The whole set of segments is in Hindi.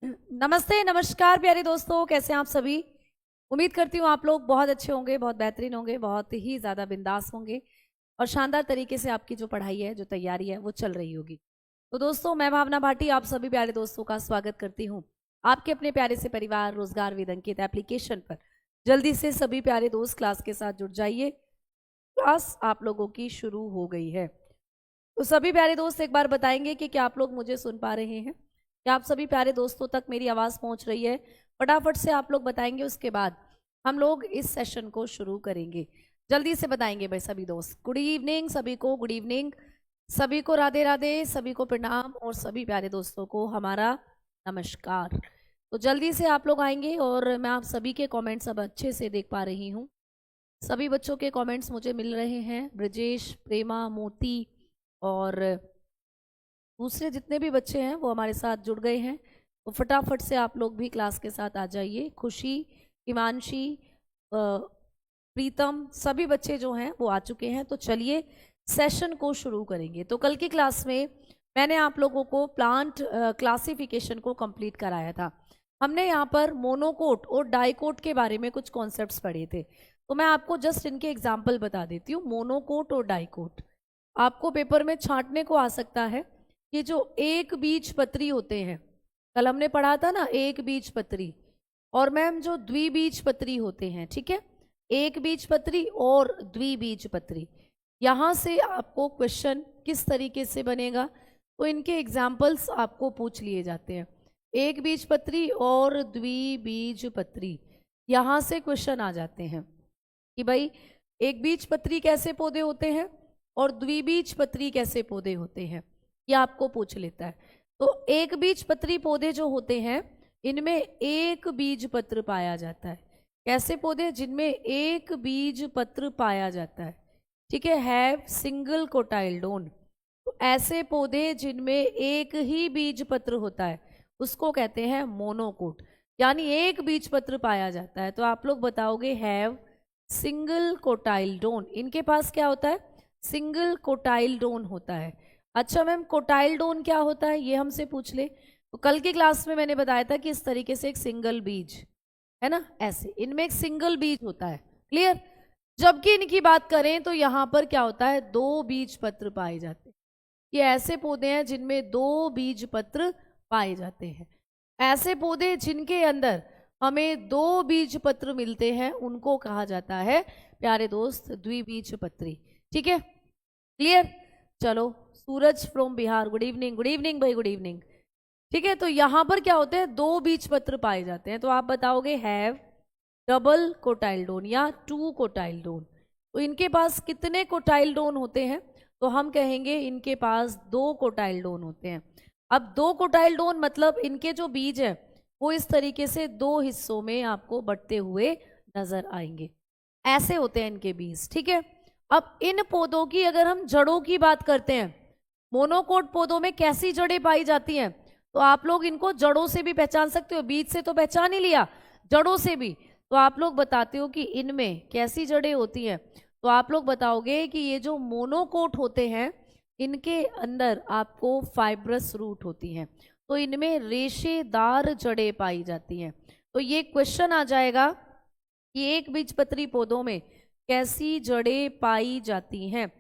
नमस्ते, नमस्कार प्यारे दोस्तों, कैसे हैं आप सभी। उम्मीद करती हूँ आप लोग बहुत अच्छे होंगे, बहुत बेहतरीन होंगे, बहुत ही ज़्यादा बिंदास होंगे और शानदार तरीके से आपकी जो पढ़ाई है, जो तैयारी है, वो चल रही होगी। तो दोस्तों, मैं भावना भाटी आप सभी प्यारे दोस्तों का स्वागत करती हूँ आपके अपने प्यारे से परिवार रोजगार विद अंकित एप्लीकेशन पर। जल्दी से सभी प्यारे दोस्त क्लास के साथ जुड़ जाइए। क्लास आप लोगों की शुरू हो गई है। तो सभी प्यारे दोस्त एक बार बताएंगे कि क्या आप लोग मुझे सुन पा रहे हैं, क्या आप सभी प्यारे दोस्तों तक मेरी आवाज़ पहुंच रही है। फटाफट से आप लोग बताएंगे, उसके बाद हम लोग इस सेशन को शुरू करेंगे। जल्दी से बताएंगे भाई सभी दोस्त। गुड इवनिंग सभी को, गुड इवनिंग सभी को, राधे राधे सभी को, प्रणाम, और सभी प्यारे दोस्तों को हमारा नमस्कार। तो जल्दी से आप लोग आएंगे और मैं आप सभी के कमेंट्स अब अच्छे से देख पा रही हूँ। सभी बच्चों के कमेंट्स मुझे मिल रहे हैं। ब्रजेश, प्रेमा, मोती और दूसरे जितने भी बच्चे हैं वो हमारे साथ जुड़ गए हैं। तो फटाफट से आप लोग भी क्लास के साथ आ जाइए। खुशी, हिमांशी, प्रीतम, सभी बच्चे जो हैं वो आ चुके हैं। तो चलिए सेशन को शुरू करेंगे। तो कल की क्लास में मैंने आप लोगों को प्लांट क्लासिफिकेशन को कंप्लीट कराया था। हमने यहाँ पर मोनोकोट और डाइकोट के बारे में कुछ कॉन्सेप्ट्स पढ़े थे। तो मैं आपको जस्ट इनके एग्जाम्पल बता देती हूँ। मोनोकोट और डाइकोट आपको पेपर में छांटने को आ सकता है। ये जो एक बीज पत्री होते हैं, कल हमने पढ़ा था ना, एक बीज पत्री, और मैम जो द्विबीज पत्री होते हैं, ठीक है, एक बीज पत्री और द्विबीज पत्री, यहाँ से आपको क्वेश्चन किस तरीके से बनेगा, तो इनके एग्जाम्पल्स आपको पूछ लिए जाते हैं। एक बीज पत्री और द्विबीज पत्री, यहाँ से क्वेश्चन आ जाते हैं कि भाई एक बीज पत्री कैसे पौधे होते हैं और द्विबीज पत्री कैसे पौधे होते हैं, ये आपको पूछ लेता है। तो एक बीज पत्री पौधे जो होते हैं, इनमें एक बीज पत्र पाया जाता है। कैसे पौधे? जिनमें एक बीज पत्र पाया जाता है, ठीक है, हैव सिंगल कोटाइलडोन। तो ऐसे पौधे जिनमें एक ही बीज पत्र होता है उसको कहते हैं मोनोकोट, यानी एक बीज पत्र पाया जाता है। तो आप लोग बताओगे हैव सिंगल कोटाइलडोन। इनके पास क्या होता है? सिंगल कोटाइलडोन होता है। अच्छा मैम, कोटाइलडोन क्या होता है, ये हमसे पूछ ले। तो कल की क्लास में मैंने बताया था कि इस तरीके से एक सिंगल बीज है ना, ऐसे इनमें एक सिंगल बीज होता है। क्लियर? जबकि इनकी बात करें तो यहाँ पर क्या होता है, दो बीज पत्र पाए जाते हैं। ये ऐसे पौधे हैं जिनमें दो बीज पत्र पाए जाते हैं। ऐसे पौधे जिनके अंदर हमें दो बीज पत्र मिलते हैं उनको कहा जाता है प्यारे दोस्त द्विबीज पत्री। ठीक है, क्लियर? चलो, Suraj from Bihar, good evening, good evening भाई, गुड इवनिंग। ठीक है, तो यहां पर क्या होते हैं, दो बीज पत्र पाए जाते हैं। तो आप बताओगे हैव डबल कोटाइलडोन या टू कोटाइलडोन। तो इनके पास कितने कोटाइलडोन होते हैं? तो हम कहेंगे इनके पास दो कोटाइलडोन होते हैं। अब दो कोटाइलडोन मतलब इनके जो बीज है वो इस तरीके से दो हिस्सों में आपको बंटते हुए नजर आएंगे। ऐसे होते हैं इनके बीज। ठीक है, अब इन पौधों की अगर हम जड़ों की बात करते हैं, मोनोकोट पौधों में कैसी जड़ें पाई जाती हैं, तो आप लोग इनको जड़ों से भी पहचान सकते हो। बीज से तो पहचान ही लिया, जड़ों से भी। तो आप लोग बताते हो कि इनमें कैसी जड़ें होती हैं। तो आप लोग बताओगे कि ये जो मोनोकोट होते हैं इनके अंदर आपको फाइब्रस रूट होती हैं। तो इनमें रेशेदार जड़ें पाई जाती हैं। तो ये क्वेश्चन आ जाएगा कि एक बीजपत्री पौधों में कैसी जड़ें पाई जाती हैं।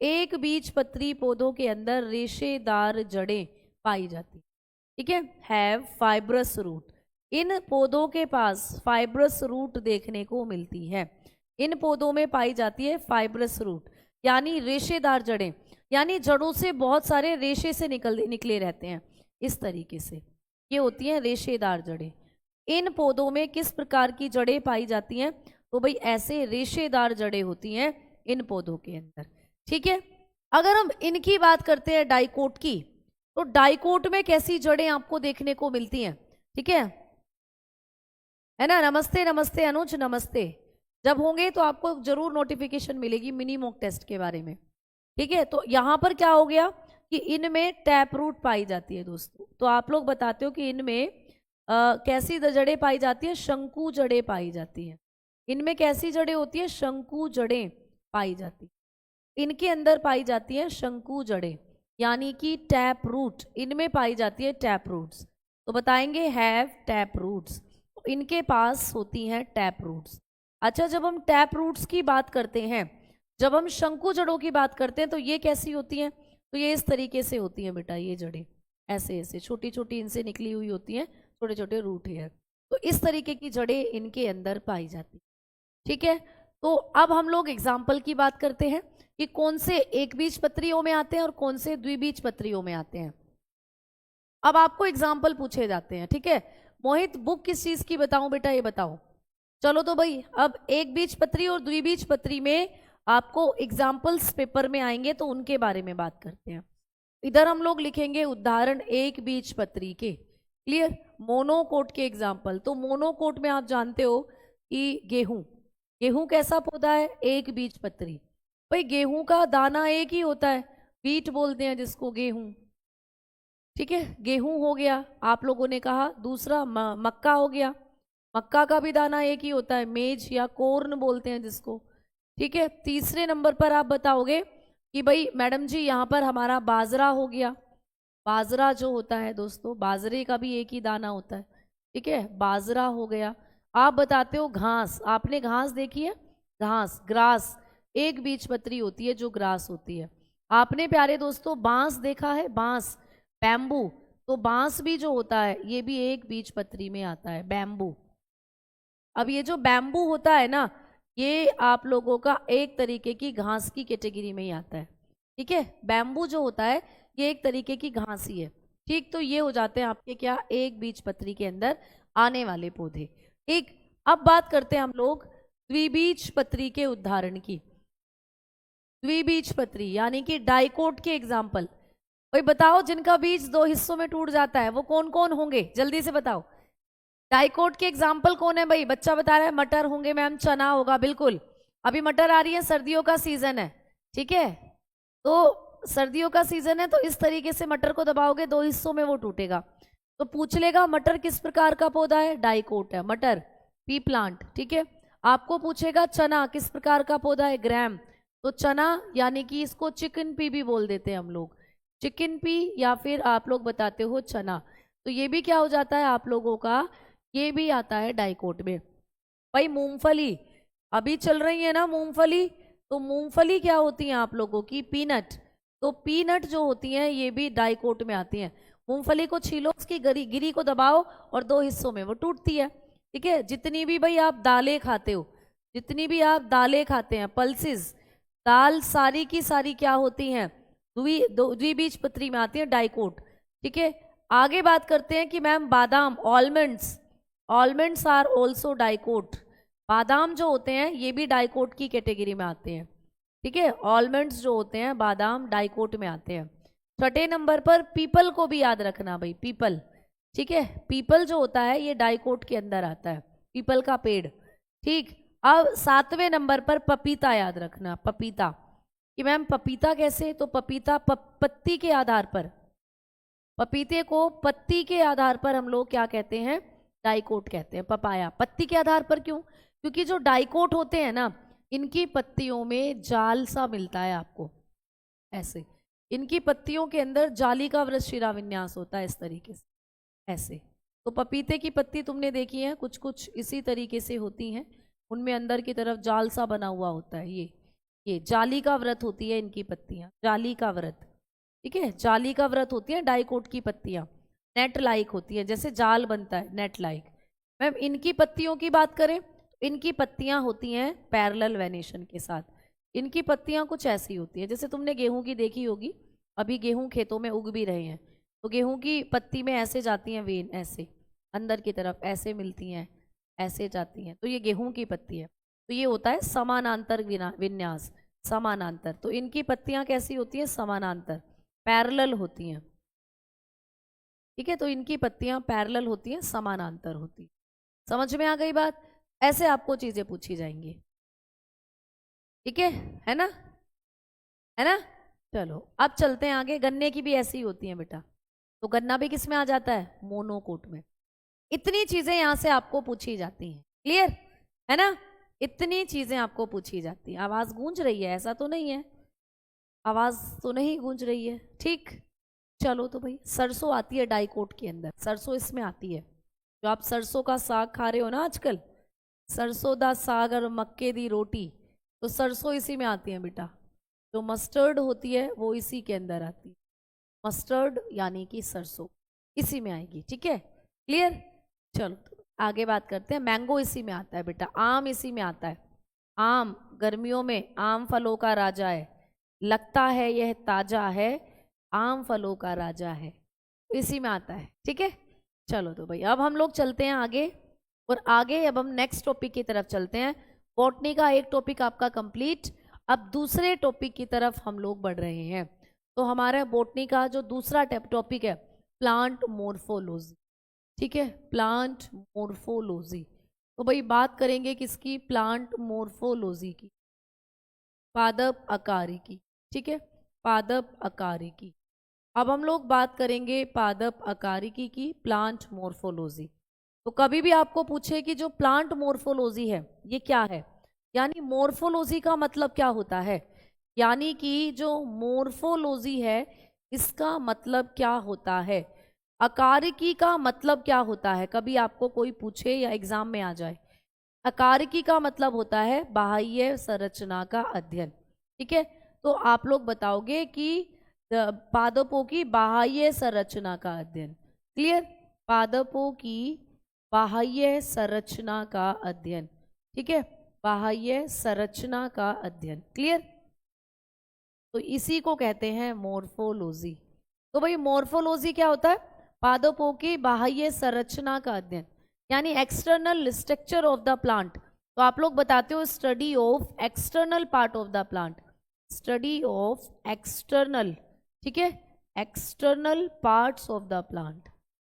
एक बीजपत्री पौधों के अंदर रेशेदार जड़ें पाई जाती, ठीक है, हैव फाइब्रस रूट। इन पौधों के पास फाइब्रस रूट देखने को मिलती है। इन पौधों में पाई जाती है फाइब्रस रूट, यानी रेशेदार जड़ें, यानी जड़ों से बहुत सारे रेशे से निकले रहते हैं। इस तरीके से ये होती हैं रेशेदार जड़ें। इन पौधों में किस प्रकार की जड़ें पाई जाती हैं? तो भाई ऐसे रेशेदार जड़ें होती हैं इन पौधों के अंदर। ठीक है, अगर हम इनकी बात करते हैं डाइकोट की, तो डाइकोट में कैसी जड़ें आपको देखने को मिलती हैं? ठीक है ना? नमस्ते नमस्ते अनुज, नमस्ते। जब होंगे तो आपको जरूर नोटिफिकेशन मिलेगी मिनी मॉक टेस्ट के बारे में। ठीक है, तो यहां पर क्या हो गया कि इनमें टैप रूट पाई जाती है दोस्तों। तो आप लोग बताते हो कि इनमें कैसी जड़ें पाई जाती है? शंकु जड़ें पाई जाती हैं। इनमें कैसी जड़ें होती है? शंकु जड़ें पाई जाती, इनके अंदर पाई जाती है शंकु जड़ें, यानी कि टैप रूट। इनमें पाई जाती है टैप रूट्स। तो बताएंगे हैव टैप रूट्स, इनके पास होती हैं टैप रूट्स। अच्छा, जब हम टैप रूट्स की बात करते हैं, जब हम शंकु जड़ों की बात करते हैं, तो ये कैसी होती हैं? तो ये इस तरीके से होती हैं बेटा, ये जड़ें ऐसे ऐसे छोटी छोटी इनसे निकली हुई होती हैं, छोटे छोटे रूट हेयर। तो इस तरीके की जड़ें इनके अंदर पाई जाती, ठीक है। तो अब हम लोग एग्जाम्पल की बात करते हैं कि कौन से एक बीज पत्रियों में आते हैं और कौन से द्विबीज पत्रियों में आते हैं। अब आपको एग्जाम्पल पूछे जाते हैं, ठीक है। मोहित, बुक किस चीज की बताऊं बेटा, ये बताओ। चलो तो भाई, अब एक बीज पत्री और द्विबीज पत्री में आपको एग्जाम्पल्स पेपर में आएंगे, तो उनके बारे में बात करते हैं। इधर हम लोग लिखेंगे उदाहरण एक बीज पत्री के, क्लियर। मोनोकोट के एग्जाम्पल, तो मोनोकोट में आप जानते हो कि गेहूं, गेहूं कैसा पौधा है? एक बीज पत्री। भाई गेहूं का दाना एक ही होता है, बीट बोलते हैं जिसको, गेहूं, ठीक है। गेहूं हो गया, आप लोगों ने कहा। दूसरा मक्का हो गया, मक्का का भी दाना एक ही होता है, मेज या कोर्न बोलते हैं जिसको, ठीक है। तीसरे नंबर पर आप बताओगे कि भाई मैडम जी यहाँ पर हमारा बाजरा हो गया। बाजरा जो होता है दोस्तों, बाजरे का भी एक ही दाना होता है, ठीक है, बाजरा हो गया। आप बताते हो घास, आपने घास देखी है? घास, ग्रास, एक बीजपत्री होती है जो ग्रास होती है। आपने प्यारे दोस्तों बांस देखा है? बांस, बैम्बू, तो बांस भी जो होता है ये भी एक बीजपत्री में आता है, बैम्बू। अब ये जो बैम्बू होता है ना, ये आप लोगों का एक तरीके की घास की कैटेगरी में ही आता है, ठीक है। बैम्बू जो होता है ये एक तरीके की घास ही है, ठीक। तो ये हो जाते हैं आपके क्या, एक बीजपत्री के अंदर आने वाले पौधे, ठीक। अब बात करते हैं हम लोग द्विबीजपत्री के उदाहरण की। द्विबीजपत्री यानी कि डाइकोट के एग्जाम्पल। भाई बताओ, जिनका बीज दो हिस्सों में टूट जाता है वो कौन कौन होंगे, जल्दी से बताओ। डाइकोट के एग्जाम्पल कौन है? भाई बच्चा बता रहा है मटर होंगे मैम, चना होगा, बिल्कुल। अभी मटर आ रही है, सर्दियों का सीजन है, ठीक है। तो सर्दियों का सीजन है, तो इस तरीके से मटर को दबाओगे दो हिस्सों में वो टूटेगा। तो पूछ लेगा मटर किस प्रकार का पौधा है? डाइकोट है मटर, पी प्लांट, ठीक है। आपको पूछेगा चना किस प्रकार का पौधा है? ग्रैम, तो चना यानी कि इसको चिकन पी भी बोल देते हैं हम लोग, चिकन पी, या फिर आप लोग बताते हो चना। तो ये भी क्या हो जाता है आप लोगों का, ये भी आता है डाइकोट में। भाई मूंगफली, अभी चल रही है ना मूंगफली, तो मूंगफली क्या होती है आप लोगों की? पीनट, तो पीनट जो होती हैं ये भी डाइकोट में आती हैं। मूंगफली को छीलो, उसकी गिरी को दबाओ और दो हिस्सों में वो टूटती है, ठीक है। जितनी भी भाई आप दालें खाते हो, जितनी भी आप दालें खाते हैं, पल्सेस, दाल सारी की सारी क्या होती हैं? द्विबीजपत्री में आती है, डाइकोट, ठीक है। आगे बात करते हैं कि मैम बादाम, almonds, almonds are also dicot. बादाम जो होते हैं ये भी डाइकोट की कैटेगरी में आते हैं, ठीक है। ऑलमंड्स जो होते हैं बादाम डाइकोट में आते हैं। छठे नंबर पर पीपल को भी याद रखना भाई, पीपल, ठीक है। पीपल जो होता है ये डाइकोट के अंदर आता है, पीपल का पेड़, ठीक। अब सातवें नंबर पर पपीता याद रखना, पपीता, कि मैम पपीता कैसे? तो पपीता पत्ती के आधार पर, पपीते को पत्ती के आधार पर हम लोग क्या कहते हैं? डाइकोट कहते हैं। पपाया पत्ती के आधार पर क्यों? क्योंकि जो डाइकोट होते हैं ना, इनकी पत्तियों में जाल सा मिलता है आपको, ऐसे इनकी पत्तियों के अंदर जाली का वृक्ष शिरा विन्यास होता है, इस तरीके से, ऐसे। तो पपीते की पत्ती तुमने देखी है, कुछ कुछ इसी तरीके से होती हैं, उनमें अंदर की तरफ जाल सा बना हुआ होता है, ये जाली का व्रत होती है इनकी पत्तियां, जाली का व्रत, ठीक है। जाली का व्रत होती है डाइकोट की पत्तियां, नेट लाइक होती है, जैसे जाल बनता है नेट लाइक। मैम इनकी पत्तियों की बात करें, इनकी पत्तियां होती हैं पैरेलल वेनेशन के साथ। इनकी पत्तियां कुछ ऐसी होती है, जैसे तुमने गेहूं की देखी होगी, अभी गेहूं खेतों में उग भी रहे हैं, तो गेहूं की पत्ती में ऐसे जाती हैं वेन, ऐसे अंदर की तरफ ऐसे मिलती हैं, ऐसे जाती हैं, तो ये गेहूं की पत्ती है। तो ये होता है समानांतर विन्यास, समानांतर। तो इनकी पत्तियां कैसी होती हैं? समानांतर, पैरेलल होती हैं, ठीक है। तो इनकी पत्तियां पैरेलल होती हैं, समानांतर होती हैं। समझ में आ गई बात? ऐसे आपको चीजें पूछी जाएंगी, ठीक है ना, है ना। चलो अब चलते हैं आगे। गन्ने की भी ऐसी ही होती है बेटा, तो गन्ना भी किस में आ जाता है? मोनोकोट में। इतनी चीजें यहां से आपको पूछी जाती हैं, क्लियर है ना। इतनी चीजें आपको पूछी जाती हैं। आवाज गूंज रही है? ऐसा तो नहीं है, आवाज तो नहीं गूंज रही है, ठीक। चलो तो भाई सरसों आती है डाइकोट के अंदर, सरसों इसमें आती है। जो आप सरसों का साग खा रहे हो ना आजकल, सरसों दा साग और मक्के दी रोटी, तो सरसों इसी में आती है बेटा। जो मस्टर्ड होती है वो इसी के अंदर आती है, मस्टर्ड यानी कि सरसों इसी में आएगी। ठीक है, क्लियर। चलो तो आगे बात करते हैं। मैंगो इसी में आता है बेटा, आम इसी में आता है। आम गर्मियों में आम फलों का राजा है, लगता है यह ताजा है, आम फलों का राजा है, इसी में आता है। ठीक है, चलो तो भाई अब हम लोग चलते हैं आगे, और आगे अब हम नेक्स्ट टॉपिक की तरफ चलते हैं। बॉटनी का एक टॉपिक आपका कंप्लीट, अब दूसरे टॉपिक की तरफ हम लोग बढ़ रहे हैं। तो हमारा बॉटनी का जो दूसरा टॉपिक है प्लांट मोर्फोलॉजी। ठीक है, प्लांट मोर्फोलॉजी। तो भाई बात करेंगे किसकी, प्लांट मोर्फोलॉजी की, पादप आकारिकी। ठीक है, पादप आकारिकी। अब हम लोग बात करेंगे पादप आकारिकी की, प्लांट मोर्फोलॉजी। तो कभी भी आपको पूछे कि जो प्लांट मोर्फोलॉजी है ये क्या है, यानी मोर्फोलॉजी का मतलब क्या होता है, यानी कि जो मोर्फोलॉजी है इसका मतलब क्या होता है, आकारिकी का मतलब क्या होता है, कभी आपको कोई पूछे या एग्जाम में आ जाए। आकारिकी का मतलब होता है बाह्य संरचना का अध्ययन। ठीक है, तो आप लोग बताओगे कि पादपों की बाह्य संरचना का अध्ययन। क्लियर, पादपों की बाह्य संरचना का अध्ययन। ठीक है, बाह्य संरचना का अध्ययन। क्लियर, तो इसी को कहते हैं मोर्फोलॉजी। तो भाई मोर्फोलॉजी क्या होता है, पादपों की बाह्य संरचना का अध्ययन, यानी external structure of the plant. तो आप लोग बताते हो study of external part of the plant, study of external, ठीक है, external parts of the plant.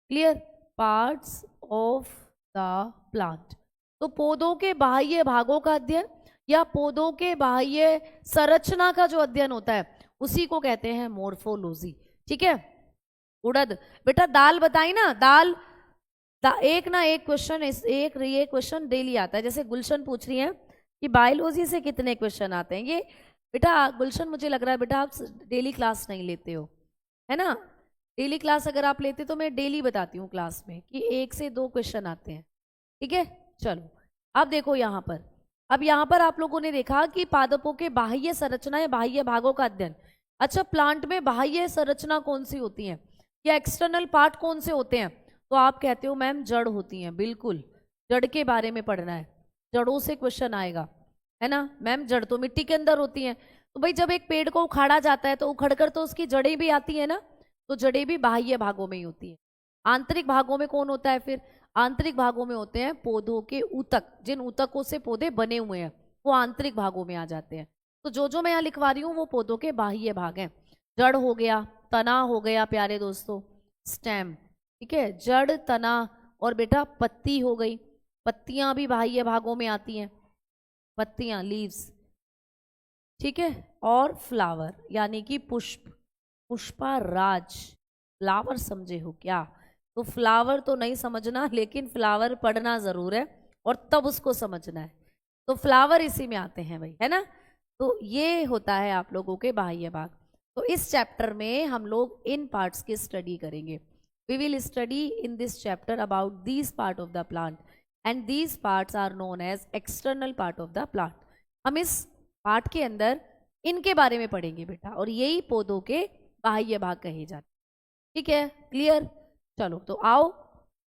Clear, parts of the plant. तो पौधों के बाह्य भागों का अध्ययन या पौधों के बाह्य संरचना का जो अध्ययन होता है उसी को कहते हैं मोर्फोलॉजी। ठीक है, उड़द बेटा दाल बताई ना, दाल एक ना एक क्वेश्चन, एक ये क्वेश्चन डेली आता है। जैसे गुलशन पूछ रही है कि बायोलॉजी से कितने क्वेश्चन आते हैं, ये बेटा गुलशन मुझे लग रहा है बेटा आप डेली क्लास नहीं लेते हो, है ना। डेली क्लास अगर आप लेते तो मैं डेली बताती हूँ क्लास में कि 1 से 2 क्वेश्चन आते हैं। ठीक है, चलो अब देखो यहाँ पर, अब यहाँ पर आप लोगों ने देखा कि पादपों के बाह्य संरचना या बाह्य भागों का अध्ययन। अच्छा, प्लांट में बाह्य संरचना कौन सी होती है या एक्सटर्नल पार्ट कौन से होते हैं, तो आप कहते हो मैम जड़ होती हैं। बिल्कुल, जड़ के बारे में पढ़ना है, जड़ों से क्वेश्चन आएगा, है ना। मैम जड़ तो मिट्टी के अंदर होती हैं, तो भाई जब एक पेड़ को उखाड़ा जाता है तो उखड़कर तो उसकी जड़ें भी आती है ना, तो जड़ें भी बाह्य भागों में ही होती हैं। आंतरिक भागों में कौन होता है फिर, आंतरिक भागों में होते हैं पौधों के ऊतक, जिन ऊतकों से पौधे बने हुए हैं वो आंतरिक भागों में आ जाते हैं। तो जो मैं यहाँ लिखवा रही हूँ वो पौधों के बाह्य भाग हैं। जड़ हो गया, तना हो गया प्यारे दोस्तों, स्टेम, ठीक है, जड़, तना और बेटा पत्ती हो गई, पत्तियां भी बाह्य भागों में आती हैं, पत्तियां, लीव्स, ठीक है, और फ्लावर यानी कि पुष्प, पुष्पा राज, फ्लावर समझे हो क्या, तो फ्लावर तो नहीं समझना लेकिन फ्लावर पढ़ना जरूर है और तब उसको समझना है। तो फ्लावर इसी में आते हैं भाई, है ना। तो ये होता है आप लोगों के बाह्य भाग। तो इस चैप्टर में हम लोग इन पार्ट्स की स्टडी करेंगे। We will study in this chapter about these part of the plant and these parts are known as external part of the plant. हम इस पार्ट के अंदर इनके बारे में पढ़ेंगे बेटा, और यही पौधों के बाह्य भाग कहे जाते हैं। ठीक है, क्लियर। चलो तो आओ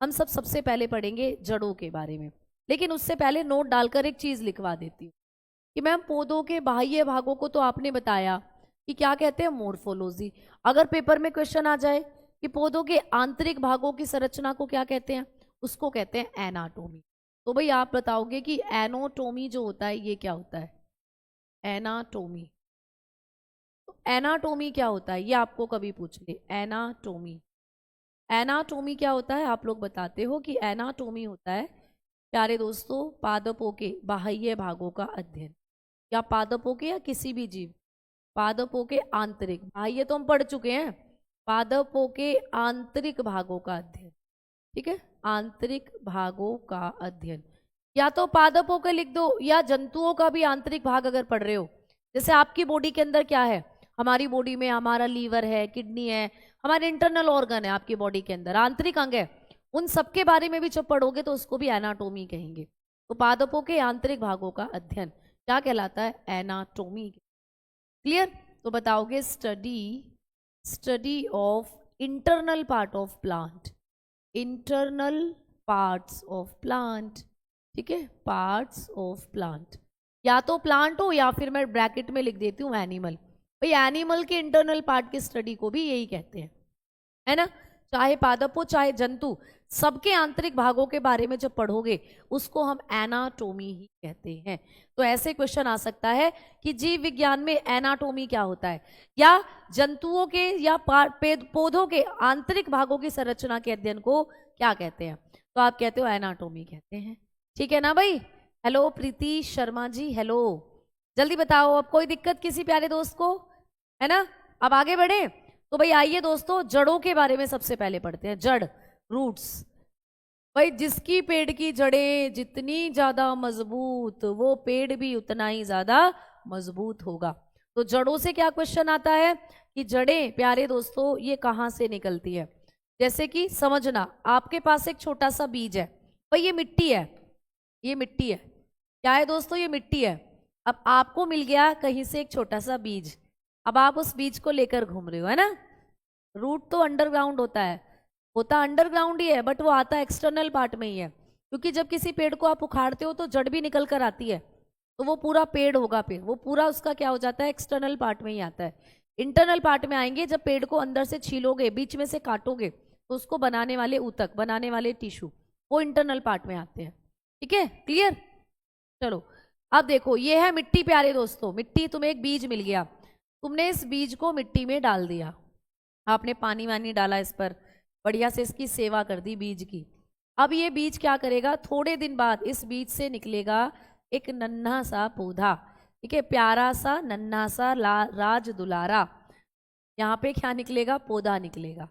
हम सबसे पहले पढ़ेंगे जड़ों के बारे में, लेकिन उससे पहले नोट डालकर एक चीज लिखवा देती हूँ कि मैम पौधों के बाह्य भागों को तो आपने बताया कि क्या कहते हैं, मोर्फोलॉजी। अगर पेपर में क्वेश्चन आ जाए कि पौधों के आंतरिक भागों की संरचना को क्या कहते हैं, उसको कहते हैं एनाटोमी। तो भाई आप बताओगे कि एनाटोमी जो होता है ये क्या होता है, एनाटोमी। तो एनाटोमी क्या होता है ये आपको कभी पूछ ले, एनाटोमी, एनाटोमी क्या होता है आप लोग बताते हो कि एनाटोमी होता है प्यारे दोस्तों पादपों के बाह्य भागों का अध्ययन, या पादपों के या किसी भी जीव, पादपों के आंतरिक, बाह्य तो हम पढ़ चुके हैं, पादपों के आंतरिक भागों का अध्ययन। ठीक है, आंतरिक भागों का अध्ययन, या तो पादपों के लिख दो या जंतुओं का भी आंतरिक भाग अगर पढ़ रहे हो। जैसे आपकी बॉडी के अंदर क्या है, हमारी बॉडी में हमारा लीवर है, किडनी है, हमारे इंटरनल ऑर्गन है आपकी बॉडी के अंदर, आंतरिक अंग है, उन सबके बारे में भी जब पढ़ोगे तो उसको भी एनाटोमी कहेंगे। तो पादपों के आंतरिक भागों का अध्ययन क्या कहलाता है? एनाटोमी। क्लियर? तो बताओगे study of internal part of plant, internal parts of plant, ठीक है, पार्ट्स ऑफ प्लांट, या तो प्लांट हो या फिर मैं ब्रैकेट में लिख देती हूँ एनिमल। भाई एनिमल के इंटरनल पार्ट की स्टडी को भी यही कहते हैं, है ना। चाहे पादप हो चाहे जंतु, सबके आंतरिक भागों के बारे में जब पढ़ोगे उसको हम एनाटोमी ही कहते हैं। तो ऐसे क्वेश्चन आ सकता है कि जीव विज्ञान में एनाटोमी क्या होता है, या जंतुओं के या पौधों के आंतरिक भागों की संरचना के अध्ययन को क्या कहते हैं? तो आप कहते हो एनाटोमी कहते हैं। ठीक है ना भाई? हेलो प्रीति शर्मा जी, हेलो, जल्दी बताओ। अब कोई दिक्कत किसी प्यारे दोस्त को, है ना? अब आगे बढ़े। तो भाई आइए दोस्तों, जड़ों के बारे में सबसे पहले पढ़ते हैं। जड़, रूट्स। भाई जिसकी पेड़ की जड़ें जितनी ज्यादा मजबूत, वो पेड़ भी उतना ही ज्यादा मजबूत होगा। तो जड़ों से क्या क्वेश्चन आता है कि जड़ें प्यारे दोस्तों ये कहाँ से निकलती है? जैसे कि समझना, आपके पास एक छोटा सा बीज है, भाई ये मिट्टी है, ये मिट्टी है, क्या है दोस्तों? ये मिट्टी है। अब आपको मिल गया कहीं से एक छोटा सा बीज, अब आप उस बीज को लेकर घूम रहे हो, है ना। रूट तो अंडरग्राउंड होता अंडरग्राउंड ही है, बट वो आता एक्सटर्नल पार्ट में ही है, क्योंकि जब किसी पेड़ को आप उखाड़ते हो तो जड़ भी निकल कर आती है, तो वो पूरा पेड़ होगा, फिर वो पूरा उसका क्या हो जाता है? एक्सटर्नल पार्ट में ही आता है। इंटरनल पार्ट में आएंगे जब पेड़ को अंदर से छीलोगे, बीच में से काटोगे, तो उसको बनाने वाले ऊतक, बनाने वाले टिश्यू, वो इंटरनल पार्ट में आते हैं। ठीक है, क्लियर? चलो अब देखो, ये है मिट्टी प्यारे दोस्तों, मिट्टी, तुम्हें एक बीज मिल गया, तुमने इस बीज को मिट्टी में डाल दिया, आपने पानी वानी डाला इस पर, बढ़िया से इसकी सेवा कर दी बीज की। अब ये बीज क्या करेगा? थोड़े दिन बाद इस बीज से निकलेगा एक नन्हा सा पौधा, ठीक है, प्यारा सा नन्हा सा राज दुलारा। यहाँ पे क्या निकलेगा? पौधा निकलेगा।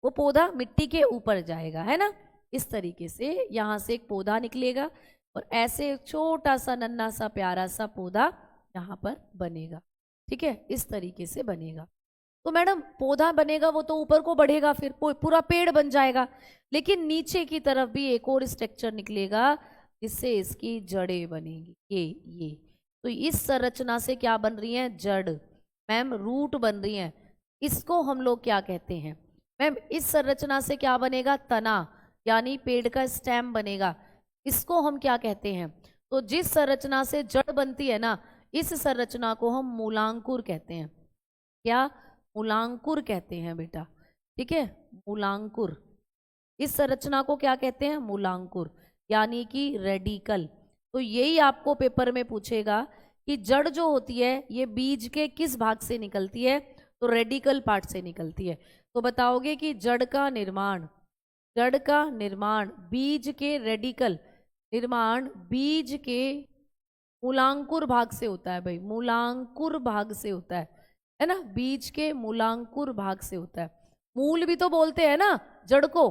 वो पौधा मिट्टी के ऊपर जाएगा, है ना। इस तरीके से यहाँ से एक पौधा निकलेगा और ऐसे छोटा सा नन्हा सा प्यारा सा पौधा यहाँ पर बनेगा। ठीक है, इस तरीके से बनेगा। तो मैडम पौधा बनेगा वो तो ऊपर को बढ़ेगा, फिर पूरा पेड़ बन जाएगा, लेकिन नीचे की तरफ भी एक और स्ट्रक्चर निकलेगा जिससे इसकी जड़ें बनेगी। ये तो इस संरचना से क्या बन रही है? जड़। मैम रूट बन रही है। इसको हम लोग क्या कहते हैं? मैम इस संरचना से क्या बनेगा? तना, यानी पेड़ का स्टेम बनेगा। इसको हम क्या कहते हैं? तो जिस संरचना से जड़ बनती है ना, इस संरचना को हम मूलांकुर कहते हैं। क्या? मूलांकुर कहते हैं बेटा। ठीक है, मूलांकुर। इस संरचना को क्या कहते हैं? मूलांकुर, यानी कि रेडिकल। तो यही आपको पेपर में पूछेगा कि जड़ जो होती है ये बीज के किस भाग से निकलती है? तो रेडिकल पार्ट से निकलती है। तो बताओगे कि जड़ का निर्माण बीज के रेडिकल निर्माण बीज के मूलांकुर भाग से होता है। भाई मूलांकुर भाग से होता है ना, बीज के मूलांकुर भाग से होता है। मूल भी तो बोलते हैं ना जड़ को,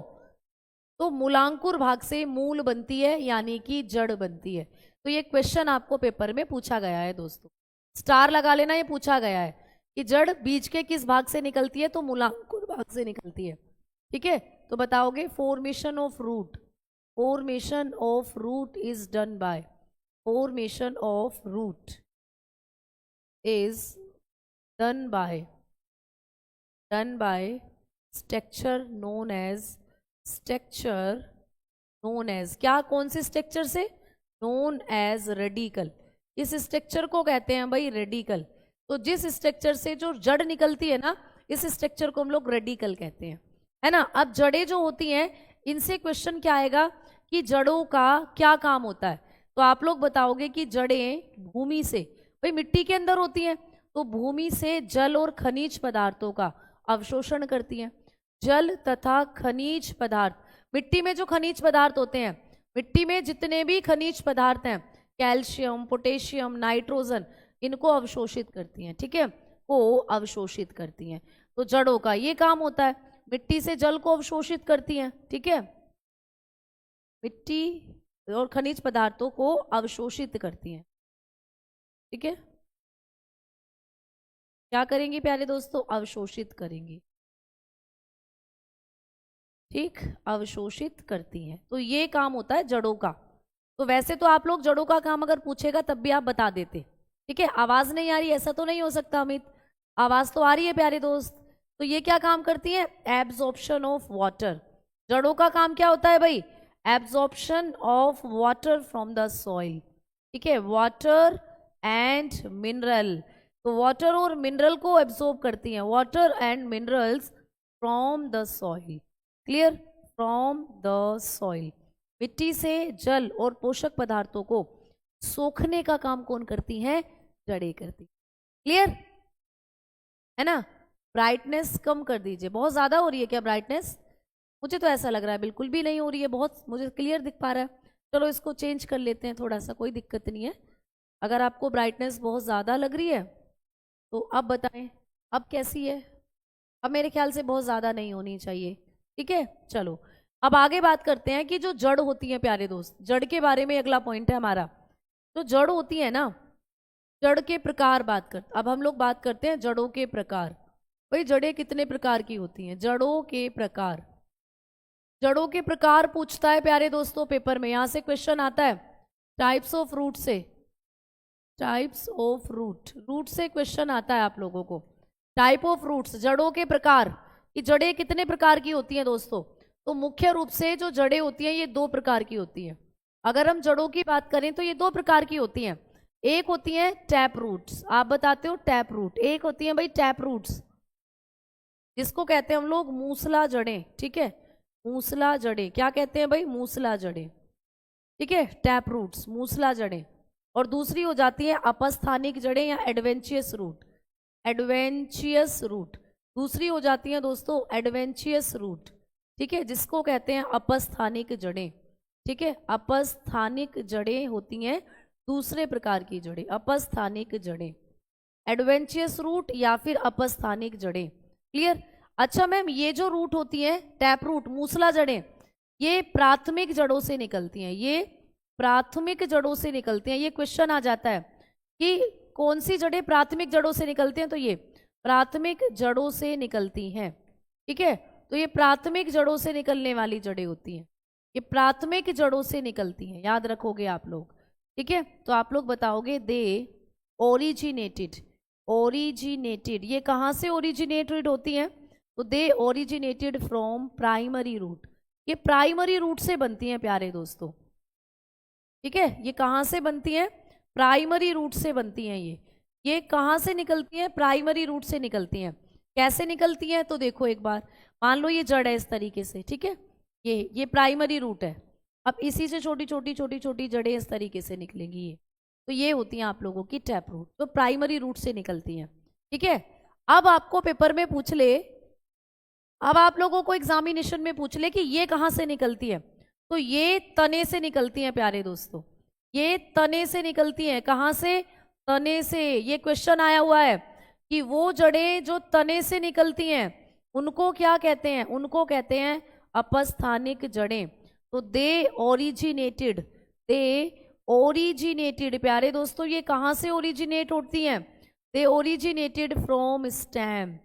तो मूलांकुर भाग से मूल बनती है, यानी कि जड़ बनती है। तो ये क्वेश्चन आपको पेपर में पूछा गया है दोस्तों, स्टार लगा लेना, ये पूछा गया है कि जड़ बीज के किस भाग से निकलती है? तो मूलांकुर भाग से निकलती है। ठीक है, तो बताओगे formation of root is done by, formation of root is done by structure known as क्या? कौन से स्ट्रक्चर से? known as radical. इस स्ट्रक्चर को कहते हैं भाई रेडिकल। तो जिस स्ट्रक्चर से जो जड़ निकलती है ना, इस स्ट्रक्चर को हम लोग रेडिकल कहते हैं, है ना। अब जड़ें जो होती हैं, इनसे क्वेश्चन क्या आएगा कि जड़ों का क्या काम होता है? तो आप लोग बताओगे कि जड़ें भूमि से, भाई मिट्टी के अंदर होती हैं, तो भूमि से जल और खनिज पदार्थों का अवशोषण करती हैं। जल तथा खनिज पदार्थ, मिट्टी में जो खनिज पदार्थ होते हैं, मिट्टी में जितने भी खनिज पदार्थ हैं, कैल्शियम, पोटेशियम, नाइट्रोजन, इनको अवशोषित करती हैं। ठीक है, को अवशोषित करती हैं। तो जड़ों का ये काम होता है, मिट्टी से जल को अवशोषित करती हैं। ठीक है, मिट्टी और खनिज पदार्थों को अवशोषित करती हैं। ठीक है, क्या करेंगी प्यारे दोस्तों? अवशोषित करेंगी। ठीक, अवशोषित करती हैं। तो ये काम होता है जड़ों का। तो वैसे तो आप लोग जड़ों का काम अगर पूछेगा तब भी आप बता देते, ठीक है। आवाज नहीं आ रही ऐसा तो नहीं हो सकता अमित, आवाज तो आ रही है प्यारे दोस्त। तो ये क्या काम करती है? Absorption of water. जड़ों का काम क्या होता है भाई? Absorption of water from the soil, ठीक है, वाटर एंड मिनरल। तो वाटर और मिनरल को एब्जॉर्ब करती हैं, water and minerals from the soil, clear, from the soil. मिट्टी से जल और पोषक पदार्थों को सोखने का काम कौन करती हैं? जड़ें करती, क्लियर है ना। ब्राइटनेस कम कर दीजिए, बहुत ज्यादा हो रही है क्या ब्राइटनेस? मुझे तो ऐसा लग रहा है बिल्कुल भी नहीं हो रही है, बहुत मुझे क्लियर दिख पा रहा है। चलो इसको चेंज कर लेते हैं थोड़ा सा, कोई दिक्कत नहीं है। अगर आपको ब्राइटनेस बहुत ज़्यादा लग रही है तो अब बताएं अब कैसी है? अब मेरे ख्याल से बहुत ज़्यादा नहीं होनी चाहिए, ठीक है। चलो अब आगे बात करते हैं कि जो जड़ होती है प्यारे दोस्त, जड़ के बारे में अगला पॉइंट है हमारा। जो जड़ होती है ना, जड़ के प्रकार अब हम लोग बात करते हैं जड़ों के प्रकार। भाई जड़ें कितने प्रकार की होती हैं? जड़ों के प्रकार, जड़ों के प्रकार पूछता है प्यारे दोस्तों पेपर में, यहां से क्वेश्चन आता है। टाइप्स ऑफ रूट से, टाइप्स ऑफ रूट, रूट से क्वेश्चन आता है आप लोगों को। टाइप ऑफ रूट्स, जड़ों के प्रकार, कि जड़ें कितने प्रकार की होती हैं दोस्तों? तो मुख्य रूप से जो जड़ें होती हैं ये दो प्रकार की होती हैं। अगर हम जड़ों की बात करें तो ये दो प्रकार की होती हैं। एक होती है टैप रूट्स, आप बताते हो टैप रूट। एक होती है भाई टैप रूट्स, जिसको कहते हैं हम लोग मूसला जड़ें, ठीक है, मूसला जड़ें। क्या कहते हैं भाई? मूसला जड़ें, ठीक है, टैप रूट्स, मूसला जड़ें। और दूसरी हो जाती है अपस्थानिक जड़ें या एडवेंचियस रूट, एडवेंचियस रूट। दूसरी हो जाती है दोस्तों एडवेंचियस रूट, ठीक है, जिसको कहते हैं अपस्थानिक जड़ें, ठीक है। अपस्थानिक जड़ें होती हैं दूसरे प्रकार की जड़ें, अपस्थानिक जड़ें, एडवेंचियस रूट या फिर अपस्थानिक जड़ें, क्लियर। अच्छा मैम, ये जो रूट होती है टैप रूट, मूसला जड़ें, ये प्राथमिक जड़ों से निकलती हैं, ये प्राथमिक जड़ों से निकलती हैं। ये क्वेश्चन आ जाता है कि कौन सी जड़ें प्राथमिक जड़ों से निकलती हैं, तो ये प्राथमिक जड़ों से निकलती हैं, ठीक है। तो ये प्राथमिक जड़ों से निकलने वाली जड़ें होती हैं, ये प्राथमिक जड़ों से निकलती हैं, याद रखोगे आप लोग, ठीक है। तो आप लोग बताओगे दे ओरिजिनेटेड, ओरिजिनेटेड, ये कहाँ से ओरिजिनेटेड होती हैं? तो दे ओरिजिनेटेड फ्रॉम प्राइमरी रूट, ये प्राइमरी रूट से बनती हैं प्यारे दोस्तों, ठीक है। ये कहाँ से बनती हैं? प्राइमरी रूट से बनती हैं। ये कहाँ से निकलती हैं? प्राइमरी रूट से निकलती हैं। कैसे निकलती हैं? तो देखो एक बार, मान लो ये जड़ है इस तरीके से, ठीक है, ये प्राइमरी रूट है। अब इसी से छोटी छोटी छोटी छोटी जड़ें इस तरीके से निकलेंगी, ये तो ये होती हैं आप लोगों की टैप रूट, तो प्राइमरी रूट से निकलती हैं, ठीक है। अब आपको पेपर में पूछ ले, अब आप लोगों को एग्जामिनेशन में पूछ ले कि ये कहाँ से निकलती है, तो ये तने से निकलती हैं प्यारे दोस्तों, ये तने से निकलती हैं। कहाँ से? तने से। ये क्वेश्चन आया हुआ है कि वो जड़ें जो तने से निकलती हैं उनको क्या कहते हैं? उनको कहते हैं अपस्थानिक जड़ें। तो दे ओरिजिनेटेड, दे ओरिजिनेटेड प्यारे दोस्तों, ये कहाँ से ओरिजिनेट होती हैं? दे ओरिजिनेटेड फ्रॉम स्टेम,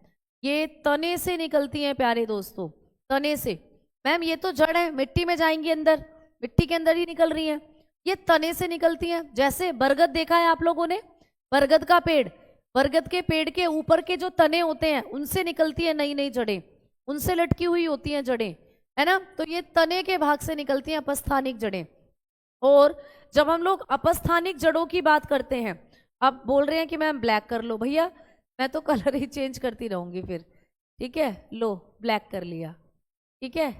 ये तने से निकलती हैं प्यारे दोस्तों, तने से। मैम ये तो जड़ है, मिट्टी में जाएंगी अंदर, मिट्टी के अंदर ही निकल रही हैं, ये तने से निकलती हैं। जैसे बरगद देखा है आप लोगों ने, बरगद का पेड़, बरगद के पेड़ के ऊपर के जो तने होते हैं उनसे निकलती है नई नई जड़ें, उनसे लटकी हुई होती हैं जड़ें, है ना। तो ये तने के भाग से निकलती हैं अपस्थानिक जड़ें। और जब हम लोग अपस्थानिक जड़ों की बात करते हैं, अब बोल रहे हैं कि मैम ब्लैक कर लो, भैया मैं तो कलर ही चेंज करती रहूंगी फिर, ठीक है, लो ब्लैक कर लिया, ठीक है।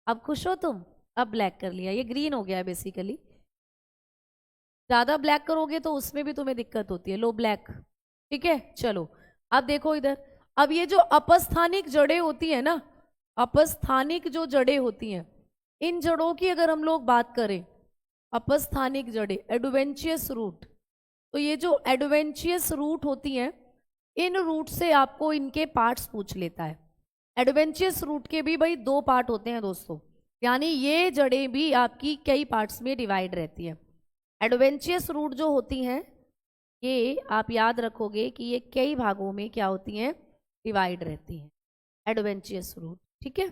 अब खुश हो तुम? अब ब्लैक कर लिया, ये ग्रीन हो गया है बेसिकली। ज्यादा ब्लैक करोगे तो उसमें भी तुम्हें दिक्कत होती है, लो ब्लैक, ठीक है। चलो अब देखो इधर, अब ये जो अपस्थानिक जड़ें होती है ना, अपस्थानिक जो जड़ें होती हैं, इन जड़ों की अगर हम लोग बात करें, अपस्थानिक जड़ें, एडवेंचियस रूट, तो ये जो एडवेंचियस रूट होती हैं, इन रूट से आपको इनके पार्ट्स पूछ लेता है। एडवेंचियस रूट के भी भाई दो पार्ट होते हैं दोस्तों, यानी ये जड़ें भी आपकी कई पार्ट्स में डिवाइड रहती हैं। एडवेंचियस रूट जो होती हैं ये आप याद रखोगे कि ये कई भागों में क्या होती हैं? डिवाइड रहती हैं, एडवेंचियस रूट, ठीक है।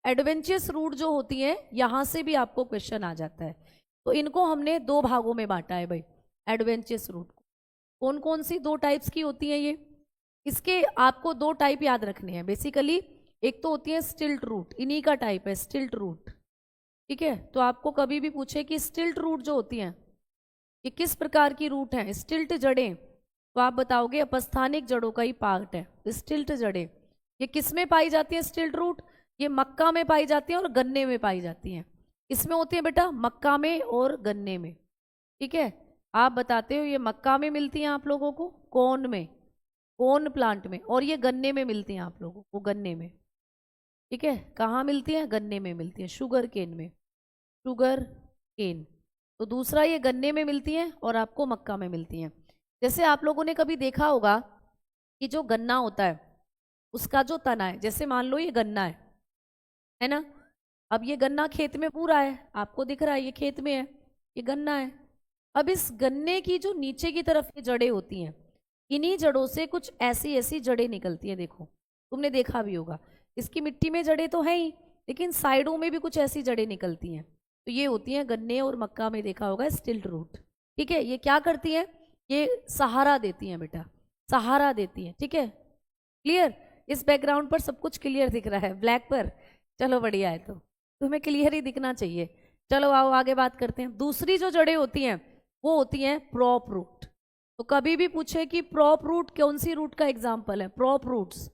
एडवेंचरस रूट जो होती हैं यहाँ से भी आपको क्वेश्चन आ जाता है। तो इनको हमने दो भागों में बांटा है भाई, एडवेंचरस रूट को। कौन कौन सी दो टाइप्स की होती हैं ये, इसके आपको दो टाइप याद रखने हैं बेसिकली। एक तो होती है स्टिल्ट रूट, इन्हीं का टाइप है स्टिल्ट रूट, ठीक है। तो आपको कभी भी पूछे कि स्टिल्ट रूट जो होती हैं ये किस प्रकार की रूट हैं, स्टिल्ट जड़ें, तो आप बताओगे अपस्थानिक जड़ों का ही पार्ट है स्टिल्ट जड़ें। ये किस में पाई जाती है स्टिल्ट रूट, ये मक्का में पाई जाती है और गन्ने में पाई जाती हैं। इसमें होती है बेटा मक्का में और गन्ने में, ठीक है। आप बताते हो ये मक्का में मिलती हैं आप लोगों को, कॉर्न में, कॉर्न प्लांट में, और ये गन्ने में मिलती हैं आप लोगों को, गन्ने में, ठीक है। कहाँ मिलती हैं, गन्ने में मिलती हैं, शुगर केन में, शुगर केन। तो दूसरा ये गन्ने में मिलती हैं और आपको मक्का में मिलती हैं। जैसे आप लोगों ने कभी देखा होगा कि जो गन्ना होता है उसका जो तना है, जैसे मान लो ये गन्ना है ना, अब ये गन्ना खेत में पूरा है, आपको दिख रहा है ये खेत में है, ये गन्ना है। अब इस गन्ने की जो नीचे की तरफ की जड़ें होती हैं, इन्हीं जड़ों से कुछ ऐसी ऐसी जड़ें निकलती हैं, देखो तुमने देखा भी होगा। इसकी मिट्टी में जड़ें तो है ही, लेकिन साइडों में भी कुछ ऐसी जड़ें निकलती हैं, तो ये होती हैं गन्ने और मक्का में देखा होगा स्टिल्ट रूट, ठीक है। ये क्या करती हैं, ये सहारा देती हैं बेटा, सहारा देती हैं, ठीक है। क्लियर, इस बैकग्राउंड पर सब कुछ क्लियर दिख रहा है ब्लैक पर, चलो बढ़िया है, तो तुम्हें क्लियर ही दिखना चाहिए। चलो आओ आगे बात करते हैं। दूसरी जो जड़ें होती हैं वो होती हैं प्रॉप रूट। तो कभी भी पूछे कि प्रॉप रूट कौन सी रूट का एग्जाम्पल है, प्रॉप रूट्स,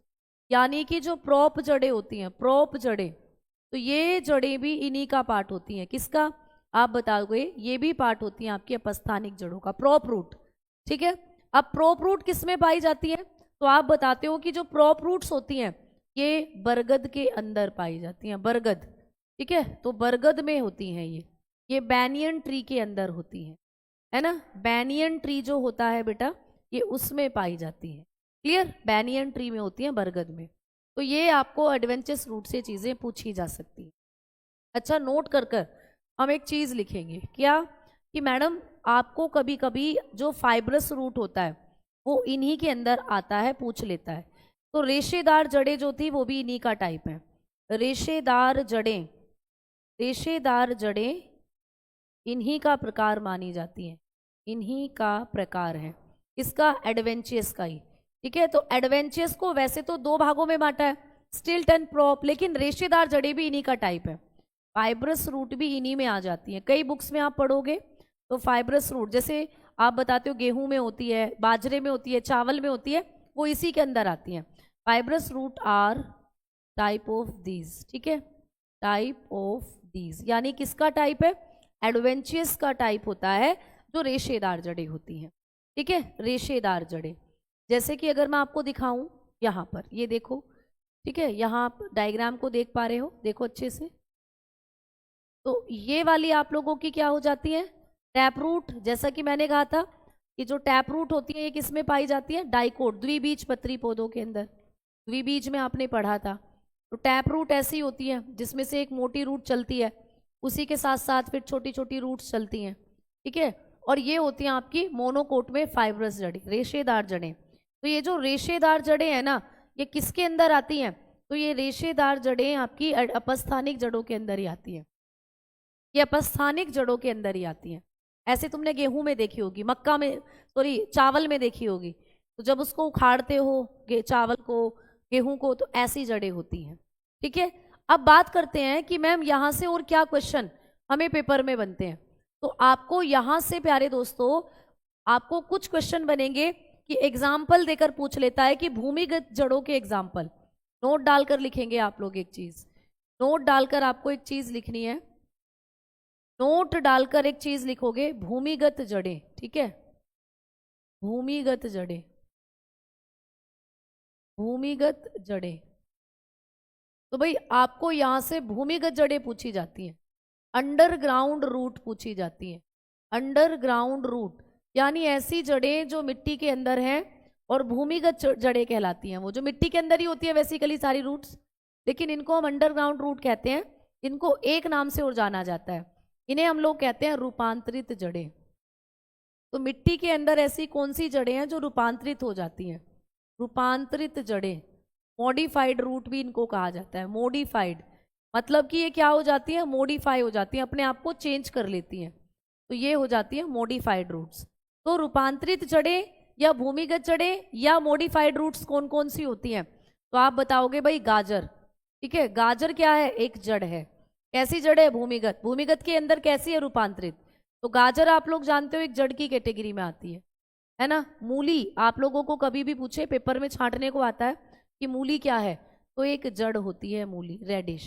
यानी कि जो प्रॉप जड़ें होती हैं, प्रॉप जड़ें, तो ये जड़ें भी इन्हीं का पार्ट होती हैं। किसका, आप बताओगे, ये भी पार्ट होती हैं आपकी अपस्थानिक जड़ों का, प्रॉप रूट, ठीक है। अब प्रॉप रूट किस में पाई जाती है, तो आप बताते हो कि जो प्रॉप रूट्स होती हैं ये बरगद के अंदर पाई जाती हैं, बरगद, ठीक है। तो बरगद में होती हैं ये बैनियन ट्री के अंदर होती हैं, है ना। बैनियन ट्री जो होता है बेटा ये उसमें पाई जाती है, क्लियर, बैनियन ट्री में होती है, बरगद में। तो ये आपको एडवेंचरस रूट से चीज़ें पूछी जा सकती हैं। अच्छा, नोट कर कर हम एक चीज़ लिखेंगे, क्या, कि मैडम आपको कभी कभी जो फाइब्रस रूट होता है वो इन्हीं के अंदर आता है, पूछ लेता है। तो रेशेदार जड़ें जो थी वो भी इन्हीं का टाइप है, रेशेदार जड़ें, रेशेदार जड़ें इन्हीं का प्रकार मानी जाती हैं, इन्हीं का प्रकार है, इसका एडवेंचरस का ही, ठीक है। तो एडवेंचरस को वैसे तो दो भागों में बांटा है, स्टिल्ट एंड प्रॉप, लेकिन रेशेदार जड़ें भी इन्हीं का टाइप है, फाइब्रस रूट भी इन्हीं में आ जाती हैं। कई बुक्स में आप पढ़ोगे तो फाइब्रस रूट, जैसे आप बताते हो गेहूं में होती है, बाजरे में होती है, चावल में होती है, वो इसी के अंदर आती हैं। Fibrous root are type of these, ठीक है, टाइप ऑफ दीज, यानी किसका टाइप है, एडवेंचरस का टाइप होता है, जो रेशेदार जड़ें होती हैं, ठीक है, रेशेदार जड़ें। जैसे कि अगर मैं आपको दिखाऊं यहाँ पर, ये देखो, ठीक है, यहाँ आप डायग्राम को देख पा रहे हो, देखो अच्छे से। तो ये वाली आप लोगों की क्या हो जाती है, टैप रूट। जैसा कि मैंने कहा था कि जो टैप रूट होती है ये किस में पाई जाती है, डाइकोट, द्विबीज पत्री पौधों के अंदर, द्विबीज में आपने पढ़ा था। तो टैप रूट ऐसी होती है जिसमें से एक मोटी रूट चलती है, उसी के साथ साथ फिर छोटी छोटी रूट्स चलती हैं, ठीक है। और ये होती हैं आपकी मोनोकोट में फाइब्रस जड़ें, रेशेदार जड़ें। तो ये जो रेशेदार जड़ें हैं ना, ये किसके अंदर आती हैं, तो ये रेशेदार जड़ें आपकी अपस्थानिक जड़ों के अंदर ही आती हैं, ये अपस्थानिक जड़ों के अंदर ही आती हैं। ऐसे तुमने गेहूं में देखी होगी, मक्का में, सॉरी चावल में देखी होगी, तो जब उसको उखाड़ते हो चावल को, गेहूं को, तो ऐसी जड़ें होती हैं, ठीक है। अब बात करते हैं कि मैम यहाँ से और क्या क्वेश्चन हमें पेपर में बनते हैं। तो आपको यहाँ से प्यारे दोस्तों, आपको कुछ क्वेश्चन बनेंगे कि एग्जाम्पल देकर पूछ लेता है कि भूमिगत जड़ों के एग्जाम्पल। नोट डालकर लिखेंगे आप लोग एक चीज, नोट डालकर आपको एक चीज लिखनी है, नोट डालकर एक चीज लिखोगे, भूमिगत जड़ें, ठीक है, भूमिगत जड़ें, भूमिगत जड़ें। तो भाई आपको यहां से भूमिगत जड़ें पूछी जाती हैं, अंडरग्राउंड रूट पूछी जाती हैं, अंडरग्राउंड रूट, यानी ऐसी जड़ें जो मिट्टी के अंदर हैं, और भूमिगत जड़ें कहलाती हैं वो जो मिट्टी के अंदर ही होती है बेसिकली सारी रूट्स, लेकिन इनको हम अंडरग्राउंड रूट कहते हैं। इनको एक नाम से और जाना जाता है, इन्हें हम लोग कहते हैं रूपांतरित जड़ें। तो मिट्टी के अंदर ऐसी कौन सी जड़ें हैं जो रूपांतरित हो जाती हैं, रूपांतरित जड़ें, मॉडिफाइड रूट भी इनको कहा जाता है, मॉडिफाइड। मतलब कि ये क्या हो जाती है, मॉडिफाई हो जाती है, अपने आप को चेंज कर लेती हैं, तो ये हो जाती है मॉडिफाइड रूट्स। तो रूपांतरित जड़ें या भूमिगत जड़ें या मॉडिफाइड रूट्स कौन कौन सी होती हैं, तो आप बताओगे भाई गाजर। ठीक है, गाजर क्या है, एक जड़ है। कैसी जड़ है, भूमिगत। भूमिगत के अंदर कैसी है, रूपांतरित। तो गाजर आप लोग जानते हो एक जड़ की कैटेगरी में आती है ना। मूली आप लोगों को कभी भी पूछे, पेपर में छांटने को आता है कि मूली क्या है, तो एक जड़ होती है मूली, रेडिश।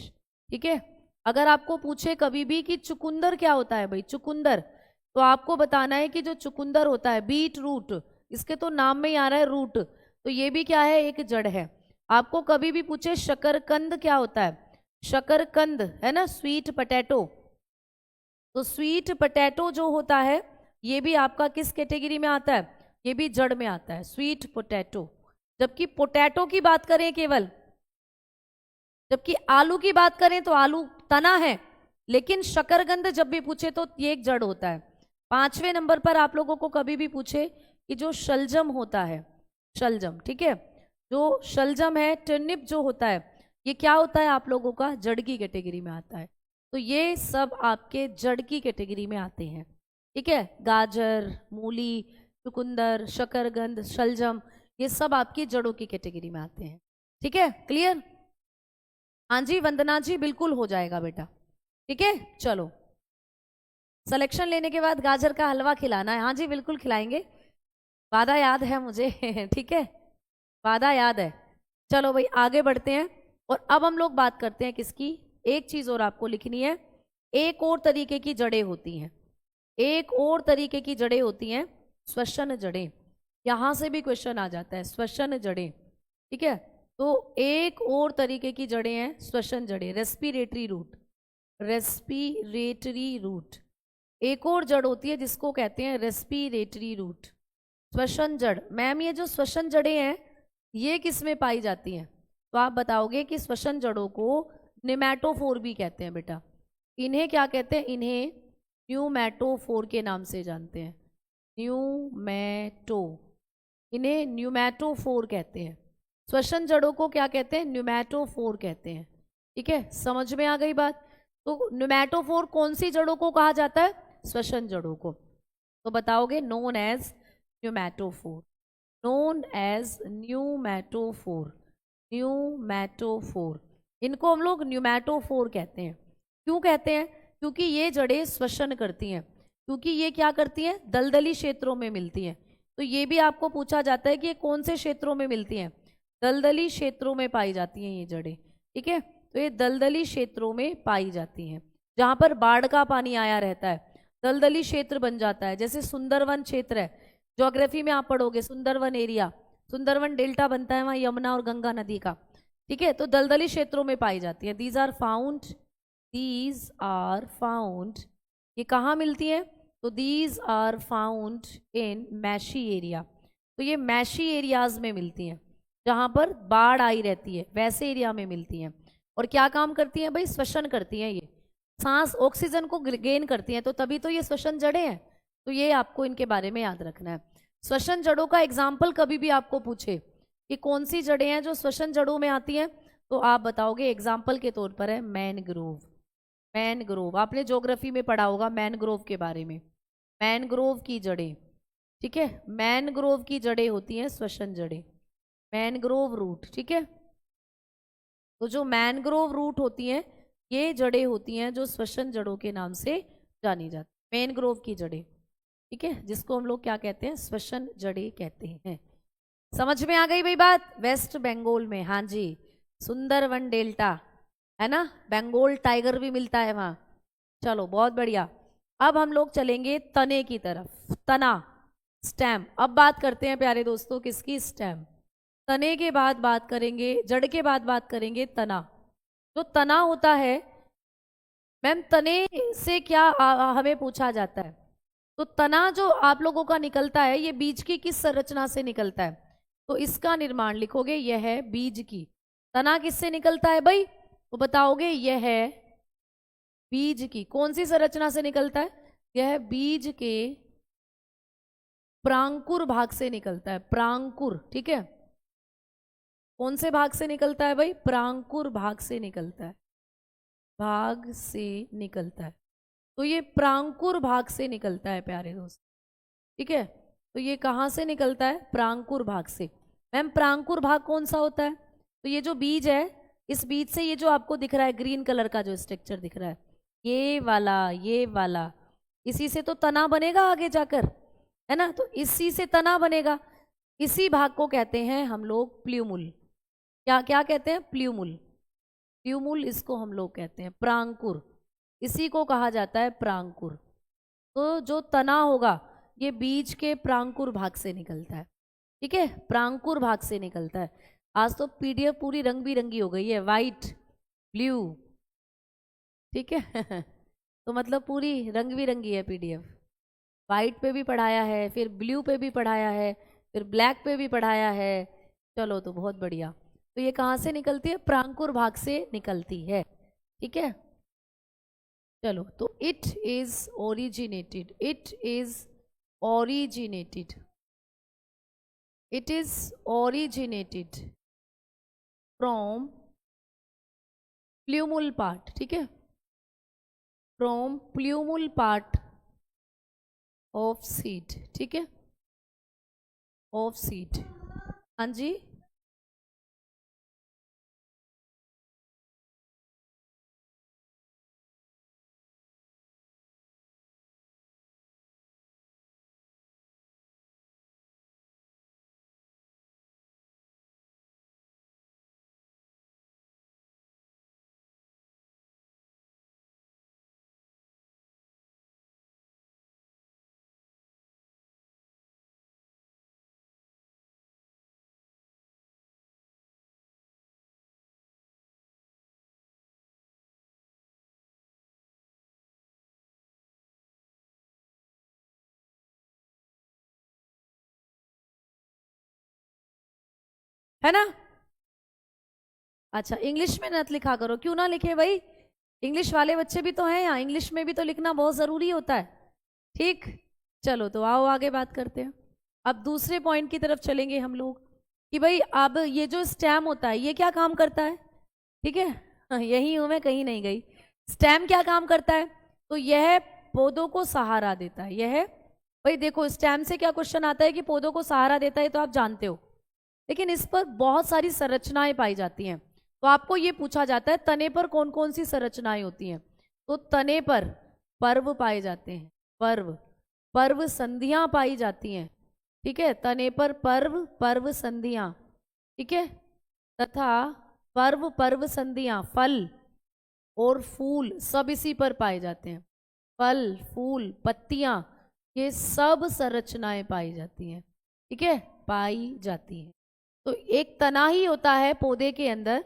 ठीक है, अगर आपको पूछे कभी भी कि चुकंदर क्या होता है भाई, चुकंदर, तो आपको बताना है कि जो चुकंदर होता है, बीट रूट, इसके तो नाम में ही आ रहा है रूट, तो ये भी क्या है, एक जड़ है। आपको कभी भी पूछे शकरकंद क्या होता है, शकरकंद है ना, स्वीट पोटैटो, तो स्वीट पोटैटो जो होता है ये भी आपका किस कैटेगरी में आता है, ये भी जड़ में आता है, स्वीट पोटैटो। जबकि पोटैटो की बात करें केवल, जबकि आलू की बात करें तो आलू तना है, लेकिन शकरकंद जब भी पूछे तो ये एक जड़ होता है। 5वें नंबर पर आप लोगों को कभी भी पूछे कि जो शलजम होता है, शलजम, ठीक है, जो शलजम है, टर्निप जो होता है, ये क्या होता है आप लोगों का, जड़ की कैटेगरी में आता है। तो ये सब आपके जड़ की कैटेगरी में आते हैं। ठीक है, गाजर, मूली, चुकंदर, शकरकंद, शलजम, ये सब आपकी जड़ों की कैटेगरी में आते हैं। ठीक है, क्लियर। हाँ जी वंदना जी, बिल्कुल हो जाएगा बेटा। ठीक है, चलो, सिलेक्शन लेने के बाद गाजर का हलवा खिलाना है। हाँ जी बिल्कुल खिलाएंगे, वादा याद है मुझे ठीक है, वादा याद है। चलो भाई आगे बढ़ते हैं, और अब हम लोग बात करते हैं किसकी, एक चीज और आपको लिखनी है, एक और तरीके की जड़ें होती हैं, एक और तरीके की जड़ें होती हैं, श्वसन जड़ें। यहां से भी क्वेश्चन आ जाता है, श्वसन जड़ें। ठीक है, तो एक और तरीके की जड़ें हैं श्वसन जड़ें, रेस्पिरेटरी रूट, रेस्पिरेटरी रूट। एक और जड़ होती है जिसको कहते हैं रेस्पिरेटरी रूट, श्वसन जड़। मैम ये जो श्वसन जड़ें हैं ये किस में पाई जाती हैं, तो आप बताओगे कि श्वसन जड़ों को निमैटोफोर भी कहते हैं बेटा। इन्हें क्या कहते हैं, इन्हें न्यूमैटोफोर के नाम से जानते हैं, न्यूमैटो, इन्हें न्यूमैटोफोर कहते हैं। श्वसन जड़ों को क्या कहते हैं, न्यूमैटोफोर कहते हैं। ठीक है, समझ में आ गई बात। तो न्यूमैटोफोर कौन सी जड़ों को कहा जाता है, श्वसन जड़ों को। तो बताओगे नोन एज न्यूमैटोफोर, नोन एज न्यूमैटोफोर, न्यूमैटोफोर, इनको हम लोग न्यूमैटोफोर कहते हैं। क्यों कहते हैं, क्योंकि ये जड़ें श्वसन करती हैं, क्योंकि ये क्या करती हैं, दलदली क्षेत्रों में मिलती हैं। तो ये भी आपको पूछा जाता है कि ये कौन से क्षेत्रों में मिलती हैं, दलदली क्षेत्रों में पाई जाती हैं ये जड़ें। ठीक है, तो ये दलदली क्षेत्रों में पाई जाती हैं, जहां पर बाढ़ का पानी आया रहता है, दलदली क्षेत्र बन जाता है। जैसे सुंदरवन क्षेत्र है, ज्योग्राफी में आप पढ़ोगे, सुंदरवन एरिया, सुंदरवन डेल्टा बनता है वहां यमुना और गंगा नदी का। ठीक है, तो दलदली क्षेत्रों में पाई जाती है। These are found, these are found, ये कहाँ मिलती है, तो these are found in marshy area. तो ये मैशी एरियाज में मिलती हैं, जहां पर बाढ़ आई रहती है वैसे एरिया में मिलती हैं। और क्या काम करती हैं भाई, श्वसन करती हैं, ये सांस ऑक्सीजन को गेन करती हैं, तो तभी तो ये श्वसन जड़ें हैं। तो ये आपको इनके बारे में याद रखना है। श्वसन जड़ों का एग्जाम्पल कभी भी आपको पूछे कि कौन सी जड़ें हैं जो श्वसन जड़ों में आती हैं, तो आप बताओगे एग्जाम्पल के तौर पर है मैनग्रोव। मैनग्रोव आपने ज्योग्राफी में पढ़ा होगा मैनग्रोव के बारे में, मैनग्रोव की जड़ें। ठीक है, मैनग्रोव की जड़ें होती हैं श्वसन जड़ें, मैनग्रोव रूट। ठीक है, तो जो मैनग्रोव रूट होती हैं ये जड़ें होती हैं जो श्वसन जड़ों के नाम से जानी जाती, मैनग्रोव की जड़ें। ठीक है, जिसको हम लोग क्या कहते हैं, श्वसन जड़ें कहते हैं। समझ में आ गई भाई बात। वेस्ट बंगाल में, हाँ जी, सुंदरवन डेल्टा है ना, बंगाल टाइगर भी मिलता है वहां। चलो बहुत बढ़िया, अब हम लोग चलेंगे तने की तरफ, तना, स्टेम। अब बात करते हैं प्यारे दोस्तों किसकी, स्टेम। तने के बाद बात करेंगे, जड़ के बाद बात करेंगे तना। जो तना होता है, मैम तने से क्या हमें पूछा जाता है, तो तना जो आप लोगों का निकलता है ये बीज की किस संरचना से निकलता है, तो इसका निर्माण लिखोगे, यह है बीज की। तना किससे निकलता है भाई, तो बताओगे यह है बीज की। कौन सी संरचना से निकलता है, यह बीज के प्रांकुर भाग से निकलता है, प्रांकुर। ठीक है, कौन से भाग से निकलता है भाई, प्रांकुर भाग से निकलता है। भाग से निकलता है। तो ये प्रांकुर भाग से निकलता है प्यारे दोस्त, ठीक है। तो ये कहाँ से निकलता है? प्रांकुर भाग से। मैम प्रांकुर भाग कौन सा होता है? तो ये जो बीज है, इस बीज से ये जो आपको दिख रहा है ग्रीन कलर का जो स्ट्रक्चर दिख रहा है, ये वाला, इसी से तो तना बनेगा आगे जाकर, है ना। तो इसी से तना बनेगा, इसी भाग को कहते हैं हम लोग प्ल्यूमुल। क्या क्या कहते हैं? प्ल्यूमुल। प्ल्यूमुल इसको हम लोग कहते हैं, प्रांकुर, इसी को कहा जाता है प्रांकुर। तो जो तना होगा ये बीज के प्रांकुर भाग से निकलता है, ठीक है, प्रांकुर भाग से निकलता है। आज तो पीडीएफ पूरी रंग बिरंगी हो गई है, वाइट, ब्लू, ठीक है तो मतलब पूरी रंग बिरंगी है पीडीएफ। वाइट पे भी पढ़ाया है, फिर ब्लू पे भी पढ़ाया है, फिर ब्लैक पे भी पढ़ाया है। चलो तो बहुत बढ़िया। तो ये कहाँ से निकलती है? प्रांकुर भाग से निकलती है, ठीक है। चलो तो it is originated, it is originated, it is originated from plumule part, ठीक है, from plumule part of seed, ठीक है, of seed। हाँ जी, है ना। अच्छा इंग्लिश में मत लिखा करो, क्यों ना लिखे भाई, इंग्लिश वाले बच्चे भी तो हैं यहाँ, इंग्लिश में भी तो लिखना बहुत ज़रूरी होता है, ठीक। चलो तो आओ आगे बात करते हैं। अब दूसरे पॉइंट की तरफ चलेंगे हम लोग कि भाई अब ये जो स्टेम होता है ये क्या काम करता है, ठीक है यही हूं मैं, कहीं नहीं गई। स्टेम क्या काम करता है? तो यह पौधों को सहारा देता है। यह भाई देखो स्टेम से क्या क्वेश्चन आता है कि पौधों को सहारा देता है, तो आप जानते हो, लेकिन इस पर बहुत सारी संरचनाएं पाई जाती हैं। तो आपको ये पूछा जाता है तने पर कौन कौन सी संरचनाएं होती हैं। तो तने पर पर्व पाए जाते हैं, पर्व, पर्व संधियां पाई जाती हैं, ठीक है, तने पर पर्व, पर्व संधियां, ठीक है, तथा पर्व, पर्व संधियां, फल और फूल सब इसी पर पाए जाते हैं। फल, फूल, पत्तियां, ये सब संरचनाएं पाई जाती हैं, ठीक है, पाई जाती हैं। तो एक तना ही होता है पौधे के अंदर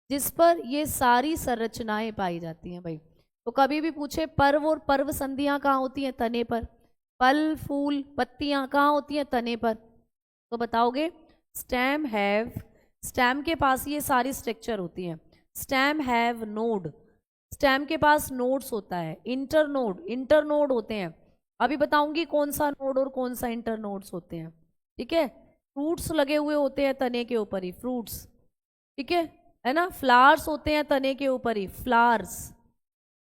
जिस पर ये सारी संरचनाएं पाई जाती हैं भाई। तो कभी भी पूछे पर्व और पर्व संधियां कहाँ होती हैं? तने पर। फल, फूल, पत्तियां कहाँ होती हैं? तने पर। तो बताओगे स्टेम हैव, स्टेम के पास ये सारी स्ट्रक्चर होती हैं। स्टेम हैव नोड, स्टेम के पास नोड्स होता है। इंटरनोड, इंटरनोड होते हैं, अभी बताऊंगी कौन सा नोड और कौन सा इंटरनोड्स होते हैं, ठीक है। फ्रूट्स लगे हुए होते हैं तने के ऊपर ही, फ्रूट्स, ठीक है ना। फ्लावर्स होते हैं तने के ऊपर ही, फ्लावर्स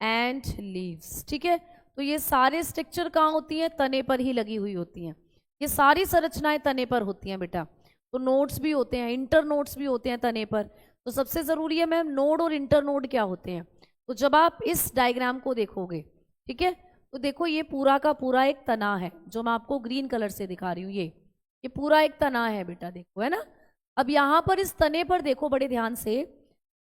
एंड लीव्स, ठीक है। तो ये सारे स्ट्रक्चर कहाँ होती हैं? तने पर ही लगी हुई होती हैं। ये सारी संरचनाएं तने पर होती हैं बेटा। तो नोड्स भी होते हैं, इंटर नोड्स भी होते हैं तने पर। तो सबसे जरूरी है मैम नोड और इंटर नोड क्या होते हैं। तो जब आप इस डायग्राम को देखोगे, ठीक है, तो देखो ये पूरा का पूरा एक तना है जो मैं आपको ग्रीन कलर से दिखा रही हूँ। ये पूरा एक तना है बेटा, देखो, है ना। अब यहाँ पर इस तने पर देखो बड़े ध्यान से,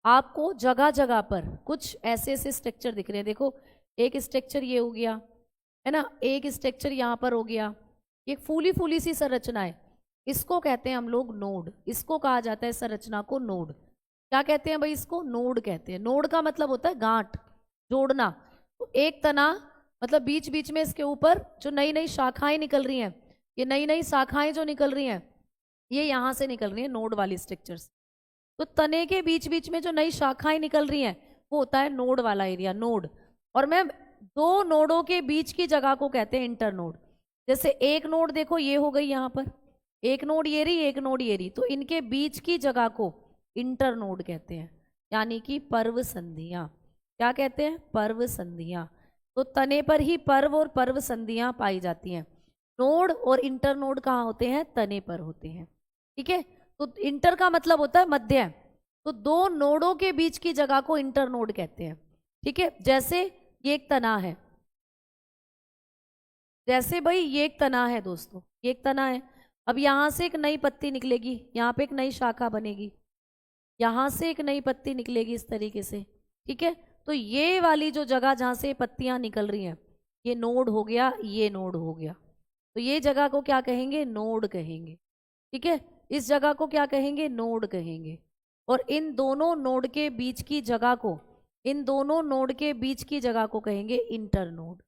आपको जगह जगह पर कुछ ऐसे ऐसे स्ट्रक्चर दिख रहे हैं। देखो एक स्ट्रक्चर ये हो गया, है ना, एक स्ट्रक्चर यहाँ पर हो गया, एक फूली फूली सी संरचना है, इसको कहते हैं हम लोग नोड। इसको कहा जाता है संरचना को नोड। क्या कहते हैं भाई? इसको नोड कहते हैं। नोड का मतलब होता है गांठ, जोड़ना। तो एक तना मतलब बीच बीच में इसके ऊपर जो नई नई शाखाएं निकल रही हैं, ये नई नई शाखाएं जो निकल रही हैं ये यहाँ से निकल रही हैं नोड वाली स्ट्रक्चर्स। तो तने के बीच बीच में जो नई शाखाएं निकल रही हैं वो होता है नोड वाला एरिया, नोड। और मैं दो नोडों के बीच की जगह को कहते हैं इंटरनोड। जैसे एक नोड देखो ये हो गई यहाँ पर, एक नोड ये रही, एक नोड ये रही, तो इनके बीच की जगह को इंटरनोड कहते हैं, यानी कि पर्व संधियां। क्या कहते हैं? पर्व संधियां। तो तने पर ही पर्व और पर्व संधियां पाई जाती हैं। नोड और इंटर नोड कहाँ होते हैं? तने पर होते हैं। ठीक है, तो इंटर का मतलब होता है मध्य। तो दो नोडों के बीच की जगह को इंटर नोड कहते हैं। ठीक है, जैसे ये एक तना है, जैसे भाई ये एक तना है दोस्तों, ये एक तना है। अब यहां से एक नई पत्ती निकलेगी, यहाँ पे एक नई शाखा बनेगी, यहां से एक नई पत्ती निकलेगी इस तरीके से। ठीक है, तो ये वाली जो जगह जहां से पत्तियां निकल रही हैं, ये नोड हो गया, ये नोड हो गया। तो ये जगह को क्या कहेंगे? नोड कहेंगे। ठीक है, इस जगह को क्या कहेंगे? नोड कहेंगे। और इन दोनों नोड के बीच की जगह को, इन दोनों नोड के बीच की जगह को कहेंगे इंटर नोड।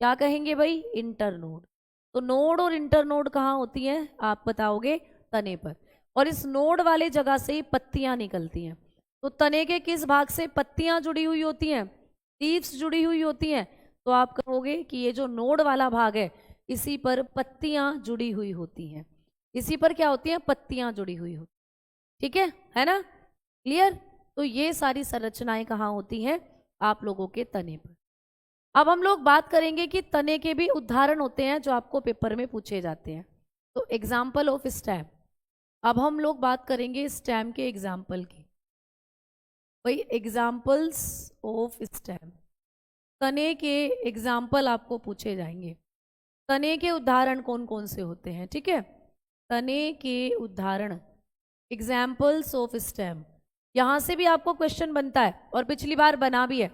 क्या कहेंगे भाई? Inter node. तो नोड और इंटर नोड कहाँ होती हैं? आप बताओगे? तने पर। और इस नोड वाले जगह से ही पत्तियां निकलती हैं। तो तने के किस भाग से पत्तियां जुड़ी हुई होती हैं? लीव्स जुड़ी हुई होती हैं। तो आप कहोगे कि ये जो नोड वाला भाग है, इसी पर पत्तियां जुड़ी हुई होती हैं। इसी पर क्या होती हैं? पत्तियां जुड़ी हुई होती। ठीक है ना? क्लियर? तो ये सारी संरचनाएं कहाँ होती हैं? आप लोगों के तने पर। अब हम लोग बात करेंगे कि तने के भी उदाहरण होते हैं जो आपको पेपर में पूछे जाते हैं। तो एग्जाम्पल ऑफ स्टेम। अब हम लोग बात करेंगे स्टेम के एग्जाम्पल की। भाई एग्जाम्पल्स ऑफ स्टेम, तने के एग्जाम्पल आपको पूछे जाएंगे। तने के उदाहरण कौन कौन से होते हैं? ठीक है, तने के उदाहरण, एग्जाम्पल्स ऑफ स्टेम। यहां से भी आपको क्वेश्चन बनता है और पिछली बार बना भी है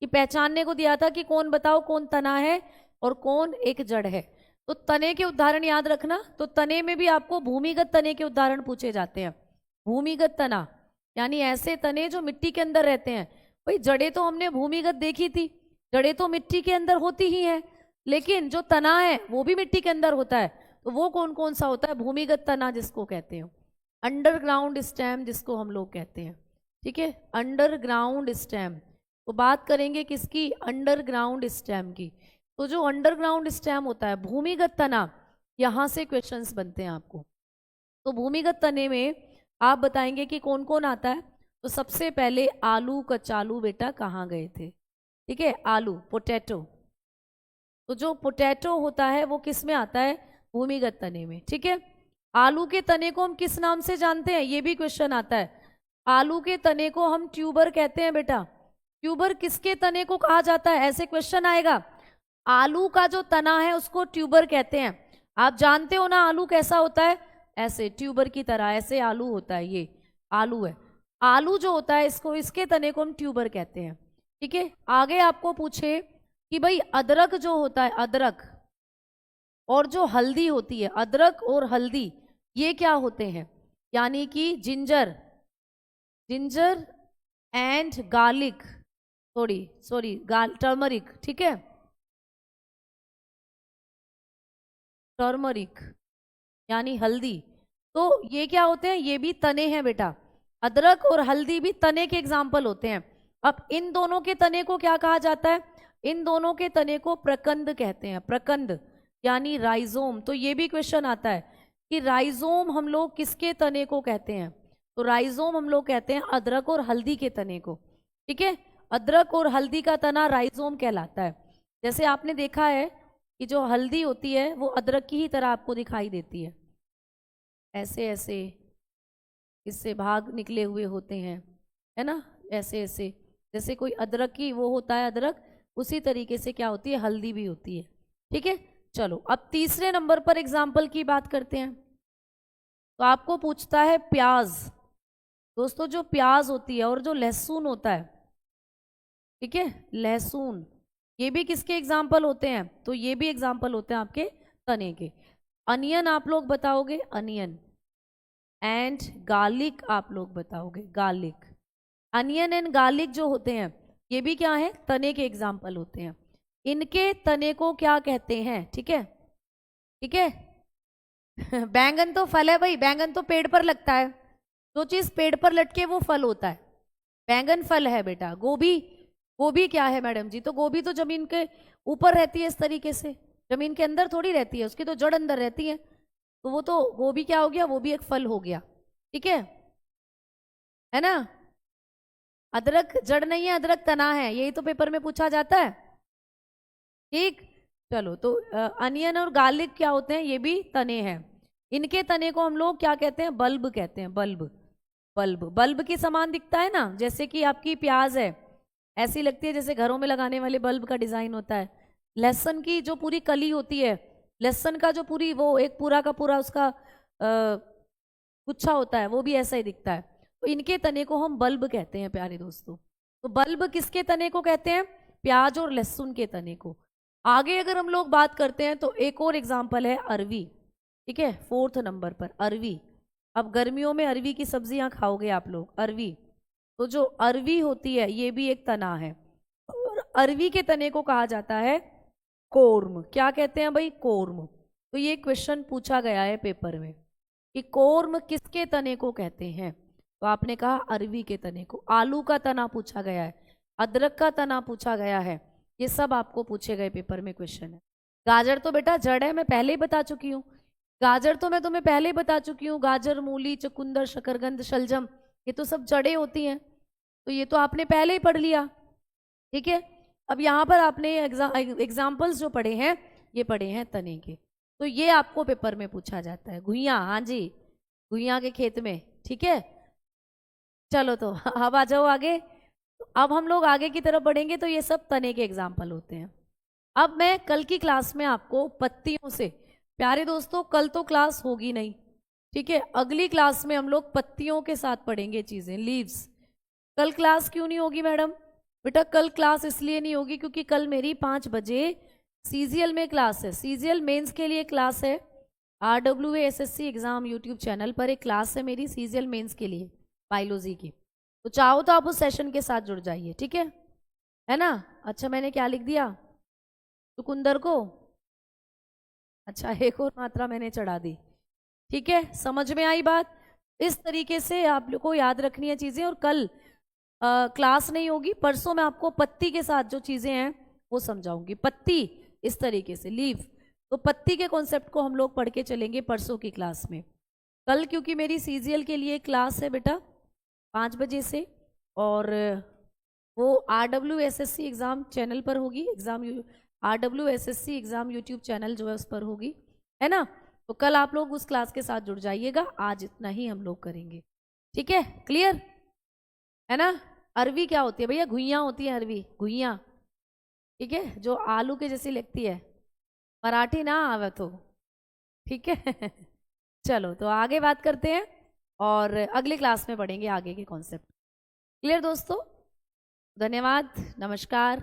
कि पहचानने को दिया था कि कौन बताओ कौन तना है और कौन एक जड़ है। तो तने के उदाहरण याद रखना। तो तने में भी आपको भूमिगत तने के उदाहरण पूछे जाते हैं। भूमिगत तना यानी ऐसे तने जो मिट्टी के अंदर रहते हैं। भाई जड़ें तो हमने भूमिगत देखी थी, जड़ें तो मिट्टी के अंदर होती ही हैं, लेकिन जो तना है वो भी मिट्टी के अंदर होता है। तो वो कौन कौन सा होता है? भूमिगत तना जिसको कहते हैं, अंडरग्राउंड स्टेम जिसको हम लोग कहते हैं। ठीक है, अंडरग्राउंड स्टेम। तो बात करेंगे किसकी? अंडरग्राउंड स्टेम की। तो जो अंडरग्राउंड स्टेम होता है, भूमिगत तना, यहां से क्वेश्चंस बनते हैं आपको। तो भूमिगत तने में आप बताएंगे कि कौन कौन आता है। तो सबसे पहले आलू कचालू बेटा कहाँ गए थे? ठीक है, आलू, पोटैटो। तो जो पोटैटो होता है वो किस में आता है? भूमिगत तने में। ठीक है, आलू के तने को हम किस नाम से जानते हैं? ये भी क्वेश्चन आता है। आलू के तने को हम ट्यूबर कहते हैं बेटा। ट्यूबर किसके तने को कहा जाता है? ऐसे क्वेश्चन आएगा। आलू का जो तना है उसको ट्यूबर कहते हैं। आप जानते हो ना आलू कैसा होता है? ऐसे ट्यूबर की तरह, ऐसे आलू होता है। ये आलू है। आलू जो होता है इसको, इसके तने को हम ट्यूबर कहते हैं। ठीक है, आगे आपको पूछे कि भाई अदरक जो होता है, अदरक और जो हल्दी होती है, अदरक और हल्दी ये क्या होते हैं? यानी कि ginger, ginger and garlic, sorry turmeric. ठीक है, टर्मरिक यानी हल्दी। तो ये क्या होते हैं? ये भी तने हैं बेटा। अदरक और हल्दी भी तने के एग्जाम्पल होते हैं। अब इन दोनों के तने को क्या कहा जाता है? इन दोनों के तने को प्रकंद कहते हैं। प्रकंद यानी राइजोम। तो ये भी क्वेश्चन आता है कि राइजोम हम लोग किसके तने को कहते हैं? तो राइजोम हम लोग कहते हैं अदरक और हल्दी के तने को। ठीक है, अदरक और हल्दी का तना राइजोम कहलाता है। जैसे आपने देखा है कि जो हल्दी होती है वो अदरक की ही तरह आपको दिखाई देती है, ऐसे ऐसे इससे भाग निकले हुए होते हैं, है ना, ऐसे ऐसे जैसे कोई अदरक की वो होता है अदरक, उसी तरीके से क्या होती है? हल्दी भी होती है। ठीक है, चलो अब तीसरे नंबर पर एग्जाम्पल की बात करते हैं। तो आपको पूछता है प्याज। दोस्तों जो प्याज होती है और जो लहसुन होता है, ठीक है, लहसुन, ये भी किसके एग्जाम्पल होते हैं? तो ये भी एग्जाम्पल होते हैं आपके तने के। अनियन आप लोग बताओगे, अनियन एंड गार्लिक आप लोग बताओगे, गार्लिक। अनियन एंड गार्लिक जो होते हैं ये भी क्या है? तने के एग्जाम्पल होते हैं। इनके तने को क्या कहते हैं? ठीक है, ठीक है बैंगन तो फल है भाई, बैंगन तो पेड़ पर लगता है। जो चीज पेड़ पर लटके वो फल होता है। बैंगन फल है बेटा। गोभी, गोभी क्या है मैडम जी? तो गोभी तो जमीन के ऊपर रहती है इस तरीके से, जमीन के अंदर थोड़ी रहती है, उसकी तो जड़ अंदर रहती है। तो वो तो गोभी क्या हो गया? वो भी एक फल हो गया। ठीक है ना? अदरक जड़ नहीं है, अदरक तना है, यही तो पेपर में पूछा जाता है। ठीक, चलो तो अनियन और गार्लिक क्या होते हैं, ये भी तने हैं। इनके तने को हम लोग क्या कहते हैं, बल्ब कहते हैं, बल्ब। बल्ब बल्ब के समान दिखता है ना, जैसे कि आपकी प्याज है, ऐसी लगती है जैसे घरों में लगाने वाले बल्ब का डिजाइन होता है। लहसुन की जो पूरी कली होती है, लहसुन का जो पूरी वो एक पूरा का पूरा उसका गुच्छा होता है, वो भी ऐसा ही दिखता है। तो इनके तने को हम बल्ब कहते हैं प्यारे दोस्तों। तो बल्ब किसके तने को कहते हैं, प्याज और लहसुन के तने को। आगे अगर हम लोग बात करते हैं तो एक और एग्जाम्पल है अरवी। ठीक है, 4th नंबर पर अरवी। अब गर्मियों में अरवी की सब्जियां खाओगे आप लोग, अरवी। तो जो अरवी होती है ये भी एक तना है, और अरवी के तने को कहा जाता है कोर्म। क्या कहते हैं भाई, कोर्म। तो ये क्वेश्चन पूछा गया है पेपर में कि कोर्म किसके तने को कहते हैं, तो आपने कहा अरवी के तने को। आलू का तना पूछा गया है, अदरक का तना पूछा गया है, ये सब आपको पूछे गए पेपर में क्वेश्चन है। गाजर तो बेटा जड़ है, मैं पहले ही बता चुकी हूँ। गाजर तो मैं तुम्हें पहले ही बता चुकी हूँ, गाजर, मूली, चुकंदर, शकरकंद, शलजम, ये तो सब जड़ें होती हैं, तो ये तो आपने पहले ही पढ़ लिया। ठीक है, अब यहाँ पर आपने एग्जाम्पल्स जो पढ़े हैं, ये पढ़े हैं तने के। तो ये आपको पेपर में पूछा जाता है। घुइयां, हाँ जी, घुइयां के खेत में। ठीक है, चलो तो अब आ जाओ आगे। अब हम लोग आगे की तरफ बढ़ेंगे, तो ये सब तने के एग्जाम्पल होते हैं। अब मैं कल की क्लास में आपको पत्तियों से, प्यारे दोस्तों कल तो क्लास होगी नहीं, ठीक है, अगली क्लास में हम लोग पत्तियों के साथ पढ़ेंगे चीजें, लीव्स। कल क्लास क्यों नहीं होगी मैडम, बेटा कल क्लास इसलिए नहीं होगी क्योंकि कल मेरी 5 बजे सीजीएल में क्लास है, सीजीएल मेंस के लिए क्लास है। RWASSC एग्जाम यूट्यूब चैनल पर एक क्लास है मेरी सीजीएल मेंस के लिए, बायोलॉजी की। तो चाहो तो आप उस सेशन के साथ जुड़ जाइए, ठीक है ना। अच्छा मैंने क्या लिख दिया, चुकंदर को, अच्छा एक और मात्रा मैंने चढ़ा दी। ठीक है, समझ में आई बात। इस तरीके से आप लोग को याद रखनी है चीजें। और कल क्लास नहीं होगी, परसों मैं आपको पत्ती के साथ जो चीजें हैं वो समझाऊंगी। पत्ती इस तरीके से, लीव, तो पत्ती के कॉन्सेप्ट को हम लोग पढ़ के चलेंगे परसों की क्लास में। कल क्योंकि मेरी सीजीएल के लिए क्लास है बेटा 5 बजे से, और वो RWSSC एग्जाम चैनल पर होगी, RWSSC एग्जाम यूट्यूब चैनल जो है उस पर होगी, है ना। तो कल आप लोग उस क्लास के साथ जुड़ जाइएगा। आज इतना ही हम लोग करेंगे, ठीक है, क्लियर है ना। अरवी क्या होती है भैया, घुइयां होती है अरवी, घुइयां, ठीक है, जो आलू के जैसी लगती है, मराठी ना आवे तो, ठीक है चलो तो आगे बात करते हैं और अगली क्लास में पढ़ेंगे आगे के कॉन्सेप्ट। क्लियर दोस्तों, धन्यवाद, नमस्कार,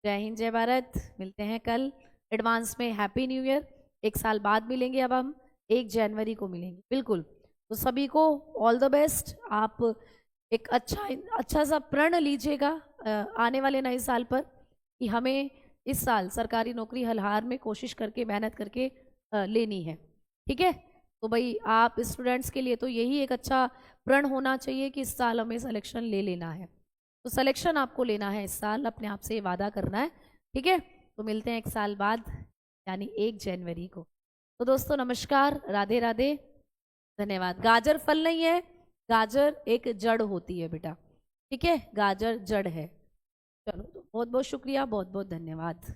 जय हिंद, जय भारत। मिलते हैं कल। एडवांस में हैप्पी न्यू ईयर। 1 साल बाद मिलेंगे, अब हम 1 जनवरी को मिलेंगे, बिल्कुल। तो सभी को ऑल द बेस्ट। आप एक अच्छा सा प्रण लीजिएगा आने वाले नए साल पर कि हमें इस साल सरकारी नौकरी हलहार में कोशिश करके, मेहनत करके लेनी है, ठीक है। तो भाई आप स्टूडेंट्स के लिए तो यही एक अच्छा प्रण होना चाहिए कि इस साल हमें सिलेक्शन ले लेना है। तो सिलेक्शन आपको लेना है इस साल, अपने आप से ये वादा करना है, ठीक है। तो मिलते हैं 1 साल बाद, यानी 1 जनवरी को। तो दोस्तों नमस्कार, राधे राधे, धन्यवाद। गाजर फल नहीं है, गाजर एक जड़ होती है बेटा, ठीक है, गाजर जड़ है। चलो तो बहुत बहुत शुक्रिया, बहुत बहुत धन्यवाद।